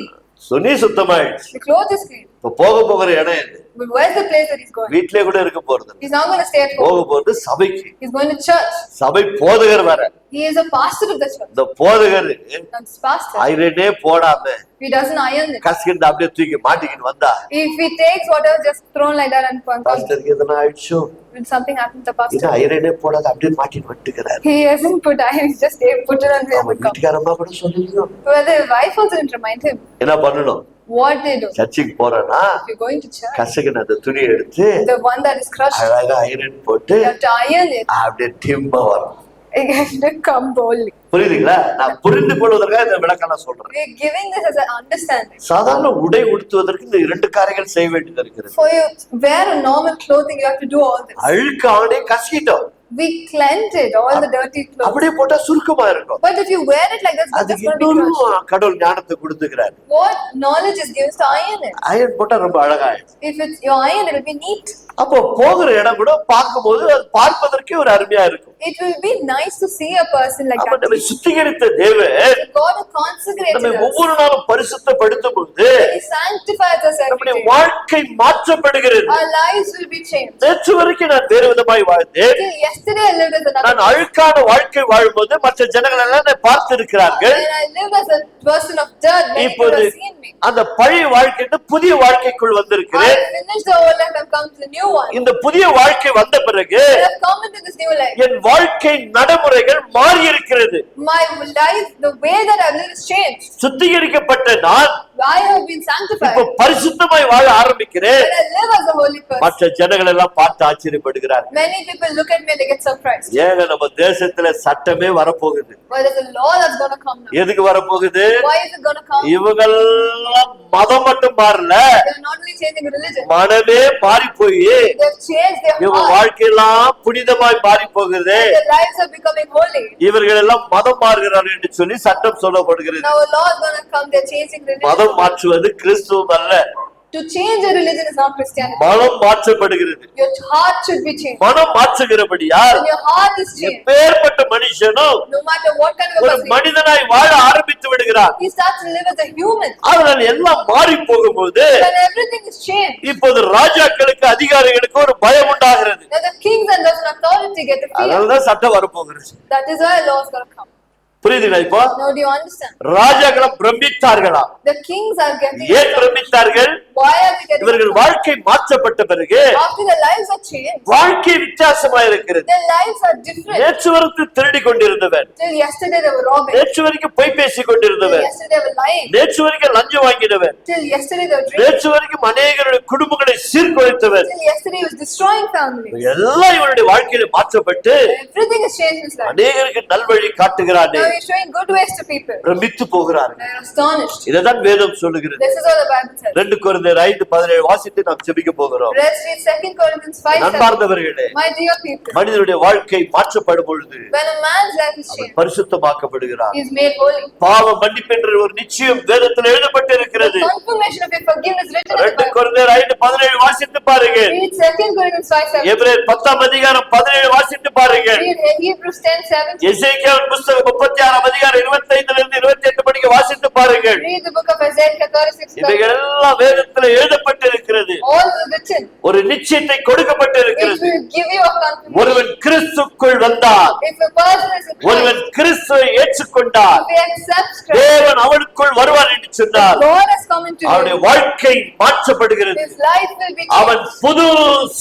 Speaker 1: துணி சுத்தமாயிடுச்சு.
Speaker 2: The cloth is clean.
Speaker 1: இப்ப போகிற இடம் எது?
Speaker 2: But where's the place that he's going?
Speaker 1: வீட்லயே கூட இருக்க போறது.
Speaker 2: He's not going to stay at home.
Speaker 1: போகும்போது சபைக்கு.
Speaker 2: He's going to church.
Speaker 1: சபை போதகர் வர.
Speaker 2: He is a pastor of the church.
Speaker 1: இந்த போதகர்
Speaker 2: That's pastor.
Speaker 1: ஐரனே போடாம
Speaker 2: He doesn't iron it.
Speaker 1: கஸ்கிட்டு அப்படியே தூக்கி மாட்டிக்கிட்டு வந்தா,
Speaker 2: If he takes whatever just thrown like that and
Speaker 1: பாஸ்டருக்கு எதனா ஆயிடுச்சோ,
Speaker 2: when something happens to the
Speaker 1: இது
Speaker 2: pastor,
Speaker 1: ஐரனே போடாத அப்படியே மாட்டிட்டு வந்துக்கிறாரு.
Speaker 2: he hasn't put iron. He just put it on him.
Speaker 1: அவன் வீட்டுக்காரமா கூட சொல்லியும்
Speaker 2: Well, the wife also didn't remind him.
Speaker 1: என்ன பண்ணணும்?
Speaker 2: What they do?
Speaker 1: சர்ச்சுக்கு போறேன்னா
Speaker 2: If you're going to church,
Speaker 1: கசகின அந்த துணியை எடுத்து
Speaker 2: the one that is crushed,
Speaker 1: அழகா ஐரன் போட்டு
Speaker 2: you have to iron it.
Speaker 1: அப்படியே டிம்பா வரும்.
Speaker 2: It has to come boldly.
Speaker 1: புரியுதுங்களா? நான் புரிந்து கொள்வதற்காக இந்த விளக்கம் நான் சொல்றேன்.
Speaker 2: We're giving this as an understanding.
Speaker 1: சாதாரண உடை உடுத்துவதற்கு இந்த இரண்டு காரியங்கள் செய்ய வேண்டியது இருக்கிறது.
Speaker 2: For you wear a normal clothing, you have to do all this.
Speaker 1: அழுக்கு ஆடை கசிட்டோம்,
Speaker 2: We cleanse it, all the dirty clothes.
Speaker 1: அப்படியே போட்டா சுருக்கமா இருக்கும்.
Speaker 2: But if you wear it like this, it's
Speaker 1: அதுக்கு
Speaker 2: just going to be crushed.
Speaker 1: இன்னொரு கடவுள் ஞானத்தை கொடுத்துக்கிறாரு.
Speaker 2: What knowledge is given to iron it?
Speaker 1: Iron போட்டா ரொம்ப அழகாயிடும்.
Speaker 2: If it's your iron, it will be neat.
Speaker 1: அப்போ போகிற இடம் கூட பார்க்கும்போது அது பார்ப்பதற்கே ஒரு அருமையா இருக்கும்.
Speaker 2: It will be nice to see a person like
Speaker 1: அப்ப
Speaker 2: that.
Speaker 1: நம்ம சுத்திகரித்த தேவன்
Speaker 2: God who consecrated
Speaker 1: நம்மை
Speaker 2: us.
Speaker 1: ஒவ்வொரு நாளும் பரிசுத்தப்படுத்தும் பொழுது
Speaker 2: He sanctifies us every
Speaker 1: நம்முடைய
Speaker 2: day.
Speaker 1: வாழ்க்கை மாற்றப்படுகிறது.
Speaker 2: Our lives will be changed.
Speaker 1: நேற்று வரைக்கும் நான் வேறு விதமாய் வாழ்ந்தேன்.
Speaker 2: Till yesterday I lived as another
Speaker 1: நான் அழுக்கான வாழ்க்கை வாழும்போது மற்ற ஜனங்கள் எல்லாம் என்னை பார்த்திருக்கிறார்கள்.
Speaker 2: When I lived as a person of dirt, many people
Speaker 1: இப்போது
Speaker 2: have seen me.
Speaker 1: அந்த பழைய வாழ்க்கைக்கு புதிய வாழ்க்கைக்குள்
Speaker 2: I
Speaker 1: வந்திருக்கிறேன்.
Speaker 2: have finished the old life and come to the new one.
Speaker 1: இந்த புதிய வாழ்க்கை வந்த பிறகு
Speaker 2: I have come into this new life.
Speaker 1: என் வாழ்க்கை நடைமுறைகள் மாறி இருக்கிறது.
Speaker 2: My life, the way that I live is changed.
Speaker 1: சுத்திகரிக்கப்பட்ட நான்
Speaker 2: I have been
Speaker 1: இப்ப
Speaker 2: sanctified.
Speaker 1: பரிசுத்தமாய் வாழ ஆரம்பிக்கிறேன்.
Speaker 2: When I live as a holy person,
Speaker 1: மற்ற ஜனங்கள் எல்லாம் பார்த்து ஆச்சரியப்படுகிறார்.
Speaker 2: many people look at me and they get surprised.
Speaker 1: ஏங்க நம்ம தேசத்துல சட்டமே வரப்போகுது.
Speaker 2: Well, there's a law that's going to come now.
Speaker 1: எதுக்கு வரப்போகுது?
Speaker 2: Why is it going to come?
Speaker 1: இவங்கெல்லாம் மதம் மட்டும் மாறல,
Speaker 2: They're not only changing religion,
Speaker 1: மனமே மாறி போய்
Speaker 2: they've changed their
Speaker 1: இவங்க
Speaker 2: heart.
Speaker 1: வாழ்க்கையெல்லாம் புனிதமாய் மாறி போகுது.
Speaker 2: Their lives are becoming holy.
Speaker 1: இவர்கள் எல்லாம் மதம் மாறுகிறார்கள் என்று சொல்லி சட்டம் சொல்லப்படுகிறது.
Speaker 2: Now a law is going to come, they're changing religion.
Speaker 1: மதம் மாற்றுவது கிறிஸ்துவம் அல்ல,
Speaker 2: To change a religion is not Christianity.
Speaker 1: மனம் மாற்றப்படுகிறது.
Speaker 2: Your heart should be changed.
Speaker 1: மனம் மாற்றுகிறபடியால்
Speaker 2: When your heart is changed,
Speaker 1: எப்பேற்பட்ட மனுஷனும்
Speaker 2: no matter what kind of a
Speaker 1: ஒரு
Speaker 2: person he is,
Speaker 1: மனிதனாய் வாழ ஆரம்பித்து விடுகிறார்.
Speaker 2: he starts to live as a human.
Speaker 1: அதனால் எல்லாம் மாறி போகும்போது
Speaker 2: When everything is changed,
Speaker 1: இப்போது ராஜாக்களுக்கு அதிகாரிகளுக்கு ஒரு பயம் உண்டாகிறது.
Speaker 2: now the kings and those in authority get the fear.
Speaker 1: அதனாலதான் சட்டம் வரப்போகிறது.
Speaker 2: That is why law is going to come.
Speaker 1: புரியுதுங்களா? இப்போ
Speaker 2: Now do you understand?
Speaker 1: ராஜாக்களும் பிரமித்தார்களா?
Speaker 2: The kings are getting.
Speaker 1: ஏன் பிரமித்தார்கள்?
Speaker 2: Why are they getting?
Speaker 1: இவர்கள் வாழ்க்கை மாற்றப்பட்ட பிறகு
Speaker 2: After their lives are changed,
Speaker 1: வாழ்க்கை வித்தியாசமா இருக்கிறது.
Speaker 2: their lives are different.
Speaker 1: நேற்று வரைக்கும் திருடி கொண்டிருந்தவன்,
Speaker 2: Till yesterday they were robbing.
Speaker 1: நேற்று வரைக்கும் பொய் பேசிக்
Speaker 2: Till
Speaker 1: கொண்டிருந்தவன்,
Speaker 2: yesterday they were lying.
Speaker 1: நேற்று வரைக்கும் லஞ்சம் வாங்கினவன்,
Speaker 2: Till yesterday they were drinking.
Speaker 1: நேற்று வரைக்கும் அநேகருடைய குடும்பங்களை சீர்குலைத்தவன்,
Speaker 2: Till yesterday he was destroying families.
Speaker 1: எல்லாம் இவருடைய வாழ்க்கையில மாற்றப்பட்டு
Speaker 2: Everything is changed in his life.
Speaker 1: அநேகருக்கு நல்வழி காட்டுகிறானே,
Speaker 2: Now he's showing good ways to people.
Speaker 1: பிரமித்து போகிறார்கள்.
Speaker 2: They are astonished.
Speaker 1: இதைதான் வேதம் சொல்லுகிறது.
Speaker 2: This is what the Bible says.
Speaker 1: 2 கொரிந்தியர் 5:17 வாசித்து நாம் ஜெபிக்க போகிறோம்.
Speaker 2: Let's read 2 Corinthians 5:7.
Speaker 1: நண்பார்ந்தவர்களே,
Speaker 2: My dear people,
Speaker 1: மனிதனுடைய வாழ்க்கை மாற்றப்படும் பொழுது
Speaker 2: when a man's life is changed,
Speaker 1: பரிசுத்தமாக்கப்படுகிறார்.
Speaker 2: he is made holy.
Speaker 1: பாவ மன்னிப்பு என்ற ஒரு நிச்சயம் வேதத்தில் எழுதப்பட்டிருக்கிறது.
Speaker 2: The confirmation of your forgiveness is written in the
Speaker 1: 2
Speaker 2: Bible.
Speaker 1: கொரிந்தியர் 5:17 வாசித்து பாருங்கள்.
Speaker 2: Read 2 Corinthians 5:7.
Speaker 1: எபிரேயர் 10 அதிகாரம் 17 வாசித்து பாருங்கள்.
Speaker 2: Read Hebrews 10:7.
Speaker 1: எசேக்கியேல் புத்தகம் 36 அதிகாரம் 25 இருந்து 28 படிக்க வாசித்து பாருங்கள்.
Speaker 2: Read the book of Isaiah 36.
Speaker 1: இவைகள் எல்லாம் வேதத்தில் எழுதப்பட்டிருக்கிறது.
Speaker 2: All is written.
Speaker 1: ஒரு நிச்சயத்தை
Speaker 2: It
Speaker 1: கொடுக்கப்பட்டிருக்கிறது.
Speaker 2: will give you a confirmation.
Speaker 1: ஒருவன் கிறிஸ்துக்குள் வந்தார்,
Speaker 2: If a person is in
Speaker 1: ஒருவன்
Speaker 2: Christ,
Speaker 1: கிறிஸ்துவை ஏற்றுக்கொண்டார்,
Speaker 2: if he accepts Christ,
Speaker 1: தேவன் அவனுக்குள் வருவார் என்று சொன்னார்.
Speaker 2: God has come into
Speaker 1: அவனுடைய
Speaker 2: him.
Speaker 1: வாழ்க்கை மாற்றப்படுகிறது.
Speaker 2: His life will be
Speaker 1: அவன்
Speaker 2: changed.
Speaker 1: புது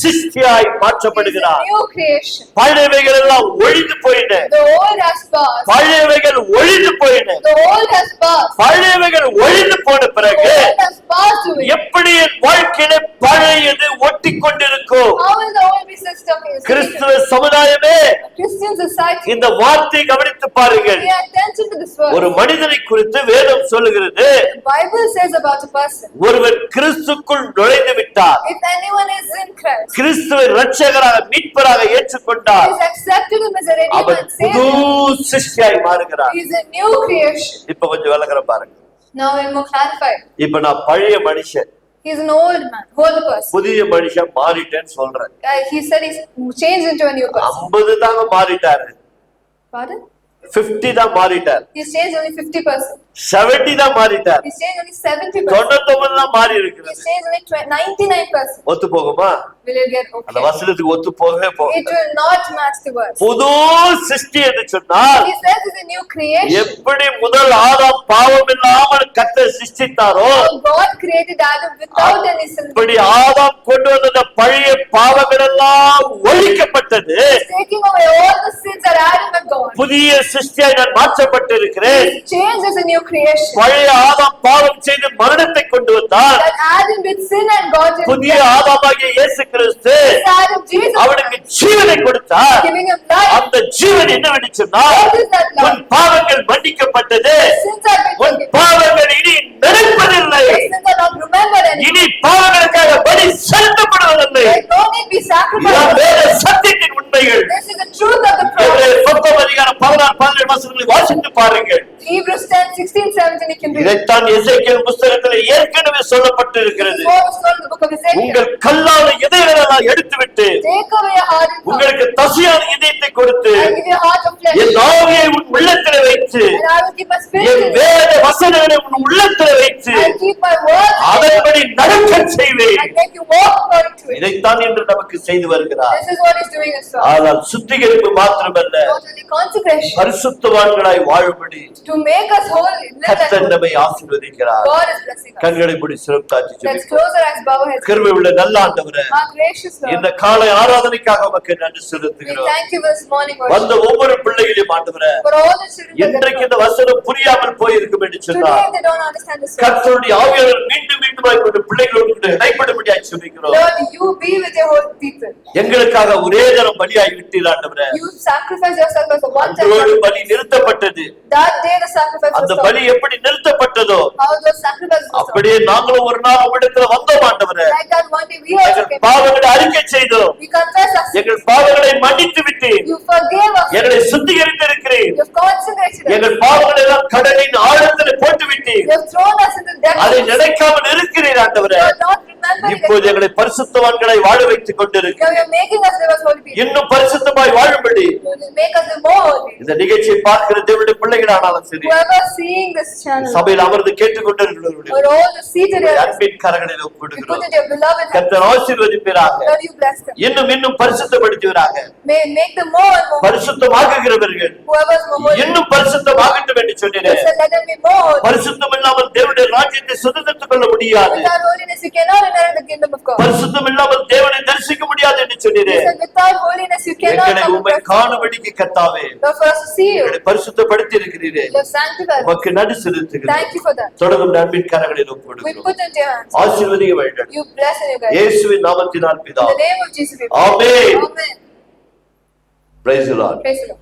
Speaker 1: சிருஷ்டியாய்
Speaker 2: He is
Speaker 1: மாற்றப்படுகிறார்.
Speaker 2: a new creation.
Speaker 1: பழையவைகள் எல்லாம் ஒழிந்து போயின,
Speaker 2: The old has passed.
Speaker 1: பழையவைகள் ஒழிந்து போயின.
Speaker 2: The old has passed.
Speaker 1: பழையவைகள் ஒழிந்து போன
Speaker 2: The
Speaker 1: பிறகு
Speaker 2: old has passed away.
Speaker 1: எப்படி என் வாழ்க்கையில பழையது ஒட்டி கொண்டிருக்கும்?
Speaker 2: How will the old be stuck in his
Speaker 1: கிறிஸ்துவ சமுதாயமே,
Speaker 2: Christian society?
Speaker 1: இந்த வார்த்தையை கவனித்து பாருங்கள்.
Speaker 2: Pay attention to this word.
Speaker 1: ஒரு மனிதனை குறித்து வேதம் சொல்லுகிறது,
Speaker 2: The Bible says about a person.
Speaker 1: ஒருவன் கிறிஸ்துக்குள் நுழைந்து விட்டார்,
Speaker 2: If anyone is in Christ,
Speaker 1: கிறிஸ்துவை இரட்சகராக மீட்பராக ஏற்றுக்கொண்டார்,
Speaker 2: he has accepted him as a
Speaker 1: அவன்
Speaker 2: Redeemer and
Speaker 1: புது
Speaker 2: Savior.
Speaker 1: சிருஷ்டியாய் மாறுகிறார்.
Speaker 2: He is a new creation.
Speaker 1: இப்ப கொஞ்சம் விளக்குற பாருங்க.
Speaker 2: Now we're more clarified.
Speaker 1: இப்ப நான் பழைய மனுஷன்,
Speaker 2: He is an old man, old person.
Speaker 1: புதிய மனுஷன் மாறிட்டேன்னு சொல்றேன்.
Speaker 2: He said he's changed into a new person.
Speaker 1: 50 தாங்க மாறிட்டாரு.
Speaker 2: Pardon?
Speaker 1: 50 தான் மாறிட்டார்,
Speaker 2: He's changed only 50%.
Speaker 1: 70 தான் மாறிட்டார்,
Speaker 2: He's changed only 70%.
Speaker 1: 99 தான் மாறி இருக்கிறது.
Speaker 2: He's changed only 99%.
Speaker 1: ஒத்து போகுமா?
Speaker 2: Will it get
Speaker 1: அந்த
Speaker 2: okay?
Speaker 1: வசனத்துக்கு ஒத்து போகவே
Speaker 2: It
Speaker 1: போகுது.
Speaker 2: will not match the verse.
Speaker 1: புது சிருஷ்டி என்று சொன்னால்
Speaker 2: He says it's a new creation.
Speaker 1: எப்படி முதல் ஆதாம் பாவம் இல்லாமல் கர்த்தர் சிருஷ்டித்தாரோ
Speaker 2: How God created Adam without any sin.
Speaker 1: அப்படி ஆதாம் கொண்டு வந்த அந்த பழைய பாவங்கள் எல்லாம் ஒழிக்கப்பட்டது.
Speaker 2: He's taking away all the sins that Adam had gone.
Speaker 1: புதிய சிருஷ்டியாய் நான் மாற்றப்பட்டிருக்கிறேன்.
Speaker 2: He's changed as a new creation.
Speaker 1: பழைய ஆதாம் பாவம் செய்து மரணத்தை கொண்டு வந்தார்.
Speaker 2: That Adam did sin and God did
Speaker 1: புதிய
Speaker 2: death.
Speaker 1: ஆதாமாகிய இயேசு கிறிஸ்து
Speaker 2: This Adam, Jesus,
Speaker 1: அவனுக்கு ஜீவனை கொடுத்தார்.
Speaker 2: giving him life.
Speaker 1: அந்த ஜீவன் என்னவென்று சொன்னால்
Speaker 2: What is that
Speaker 1: உன்
Speaker 2: life?
Speaker 1: பாவங்கள் மன்னிக்கப்பட்டது,
Speaker 2: Sins have been
Speaker 1: உன்
Speaker 2: forgiven.
Speaker 1: பாவங்கள் இனி நினைப்பதில்லை,
Speaker 2: Your sins are not remembered anymore.
Speaker 1: இனி பாவங்களுக்காக பலி செலுத்தப்படுவதில்லை.
Speaker 2: There no need be
Speaker 1: இதுதான்
Speaker 2: sacrificed.
Speaker 1: வேத சத்தியத்தின் உண்மைகள்.
Speaker 2: This is the truth of the promise.
Speaker 1: எபிரேயர் 9:16-17 வசனங்களை வாசித்து பாருங்கள்.
Speaker 2: Hebrews 10, 16, 17, you can read.
Speaker 1: இதைத்தான் எசேக்கியேல் புஸ்தகத்தில் ஏற்கனவே சொல்லப்பட்டிருக்கிறது.
Speaker 2: What was told in the book of Ezekiel.
Speaker 1: உங்கள் கல்லான இதயங்களெல்லாம் எடுத்துவிட்டு
Speaker 2: Take away your heart and heart.
Speaker 1: உங்களுக்கு தசையான இதயத்தை கொடுத்து
Speaker 2: I'll give you a heart of flesh.
Speaker 1: என் ஆவியை உன் உள்ளத்திலே வைத்து
Speaker 2: And I will keep my spirit
Speaker 1: N
Speaker 2: in you.
Speaker 1: வேத வசனங்களை உன் உள்ளத்திலே வைத்து
Speaker 2: I'll keep my words in you.
Speaker 1: அதன்படி நடக்கச் செய்வேன்.
Speaker 2: And make you walk according to it.
Speaker 1: இதைத்தான் இன்று நமக்கு செய்து வருகிறார்.
Speaker 2: This is what he's doing as well.
Speaker 1: ஆனால் சுத்திகரிப்பு மாத்திரமல்ல,
Speaker 2: Not only consecration.
Speaker 1: பரிசுத்தவான்களாய் வாழும்படி
Speaker 2: To make us holy. Live like
Speaker 1: கர்த்தர் நம்மை ஆசீர்வதிக்கிறார்.
Speaker 2: God is blessing us.
Speaker 1: கண்களை மூடி சிறப்பாற்றி
Speaker 2: Let's
Speaker 1: ஜெபிப்போம்.
Speaker 2: close our eyes, bow our heads.
Speaker 1: கிருபை உள்ள நல்ல ஆண்டவரே,
Speaker 2: Our gracious
Speaker 1: இந்த
Speaker 2: Lord.
Speaker 1: காலை ஆராதனைக்காக உமக்கு நன்றி
Speaker 2: We
Speaker 1: செலுத்துகிறோம்.
Speaker 2: thank you this morning, worship.
Speaker 1: வந்த ஒவ்வொரு பிள்ளைகளையும் ஆண்டவரே,
Speaker 2: For all the children that
Speaker 1: இன்றைக்கு
Speaker 2: are
Speaker 1: இந்த வசனம் புரியாமல் போயிருக்கும் என்று
Speaker 2: today
Speaker 1: சொன்னார்.
Speaker 2: they don't understand this.
Speaker 1: கர்த்தருடைய ஆவியாளர் மீண்டும் மீண்டுமாய் கொண்டு பிள்ளைகளோடு கூட இடைப்படும்படியாய் சொல்லிக்கிறோம்.
Speaker 2: Lord, you be with your whole people.
Speaker 1: எங்களுக்காக ஒரே தரம் பலியாய் விட்டீர் ஆண்டவரே.
Speaker 2: You sacrifice yourself as a one-time
Speaker 1: அன்றோடு
Speaker 2: sacrifice.
Speaker 1: பலி நிறுத்தப்பட்டது.
Speaker 2: That day the sacrifice was
Speaker 1: அந்த
Speaker 2: stopped.
Speaker 1: பலி எப்படி நிறுத்தப்பட்டதோ
Speaker 2: How those sacrifices were stopped.
Speaker 1: அப்படியே நாங்களும் ஒரு நாள் உம்மிடத்துல வந்தோம் ஆண்டவரே.
Speaker 2: Like that one day we also
Speaker 1: எங்கள்
Speaker 2: came.
Speaker 1: பாவங்களை அறிக்கை செய்தோம்.
Speaker 2: We confess our sins.
Speaker 1: எங்கள் பாவங்களை மன்னித்து விட்டீர்.
Speaker 2: You forgave us.
Speaker 1: எங்களை சுத்திகரித்திருக்கிறீர்.
Speaker 2: You have consecrated us.
Speaker 1: எங்கள் பாவங்களை எல்லாம் கடலின் ஆழத்தில் போட்டு விட்டீர்.
Speaker 2: You have thrown us in the
Speaker 1: அதை
Speaker 2: depths.
Speaker 1: நினைக்காமல் இருக்கிறீர் ஆண்டவரே.
Speaker 2: You are not remembering
Speaker 1: இப்போது
Speaker 2: it.
Speaker 1: எங்களை பரிசுத்தவான்களை வாழ வைத்துக் கொண்டிருக்கிறீர்.
Speaker 2: Now you are making us live as holy people.
Speaker 1: இன்னும் பரிசுத்தமாய் வாழும்படி
Speaker 2: You will make us live more holy.
Speaker 1: இந்த நிகழ்ச்சியை பார்க்கிற தேவனுடைய பிள்ளைகளானாலும் சரி,
Speaker 2: Whoever seeing this channel,
Speaker 1: சபையில் அமர்ந்து கேட்டுக்கொண்டிருக்கிறவர்களுடைய
Speaker 2: or all the seated here,
Speaker 1: அன்பின் கரங்களில்
Speaker 2: we put
Speaker 1: ஒப்புவிடுகிறோம்.
Speaker 2: it your beloved hands.
Speaker 1: கர்த்தர் ஆசீர்வதிப்பீராக.
Speaker 2: Lord, you bless them.
Speaker 1: இன்னும் இன்னும் பரிசுத்தப்படுத்துவீராக.
Speaker 2: May make them more and more.
Speaker 1: பரிசுத்தமாக்குகிறவர்கள்
Speaker 2: Whoever is more holy,
Speaker 1: இன்னும் பரிசுத்தமாகட்டும் என்று
Speaker 2: you
Speaker 1: சொன்னீரே.
Speaker 2: said let them be more holy.
Speaker 1: பரிசுத்தம் இல்லாமல் தேவனுடைய ராஜ்யத்தை சுதந்திரத்துக் கொள்ள முடியாது.
Speaker 2: Without holiness, you cannot inherit the kingdom of God.
Speaker 1: பரிசுத்தம் இல்லாமல் தேவனை தரிசிக்க முடியாது என்று சொன்னீரே.
Speaker 2: You said without holiness, you cannot
Speaker 1: எங்களை
Speaker 2: come
Speaker 1: உம்மை
Speaker 2: to God.
Speaker 1: காணும்படிக்கு கர்த்தாவே
Speaker 2: Lord, for us to see you,
Speaker 1: எங்களை பரிசுத்தப்படுத்தி இருக்கிறீரே.
Speaker 2: you have sanctified us.
Speaker 1: உமக்கு நன்றி செலுத்துகிறேன்.
Speaker 2: Thank you for that.
Speaker 1: தொடர்ந்து அன்பின் கரங்களில்
Speaker 2: We
Speaker 1: ஒப்புவிடுகிறோம்.
Speaker 2: put into your hands.
Speaker 1: ஆசீர்வதிக்க வேண்டும்.
Speaker 2: You bless and you guide.
Speaker 1: இயேசுவின் நாமத்தினால்
Speaker 2: In
Speaker 1: பிதா.
Speaker 2: the name of Jesus, we pray.
Speaker 1: Amen.
Speaker 2: Amen.
Speaker 1: Praise the Lord.
Speaker 2: Praise the Lord.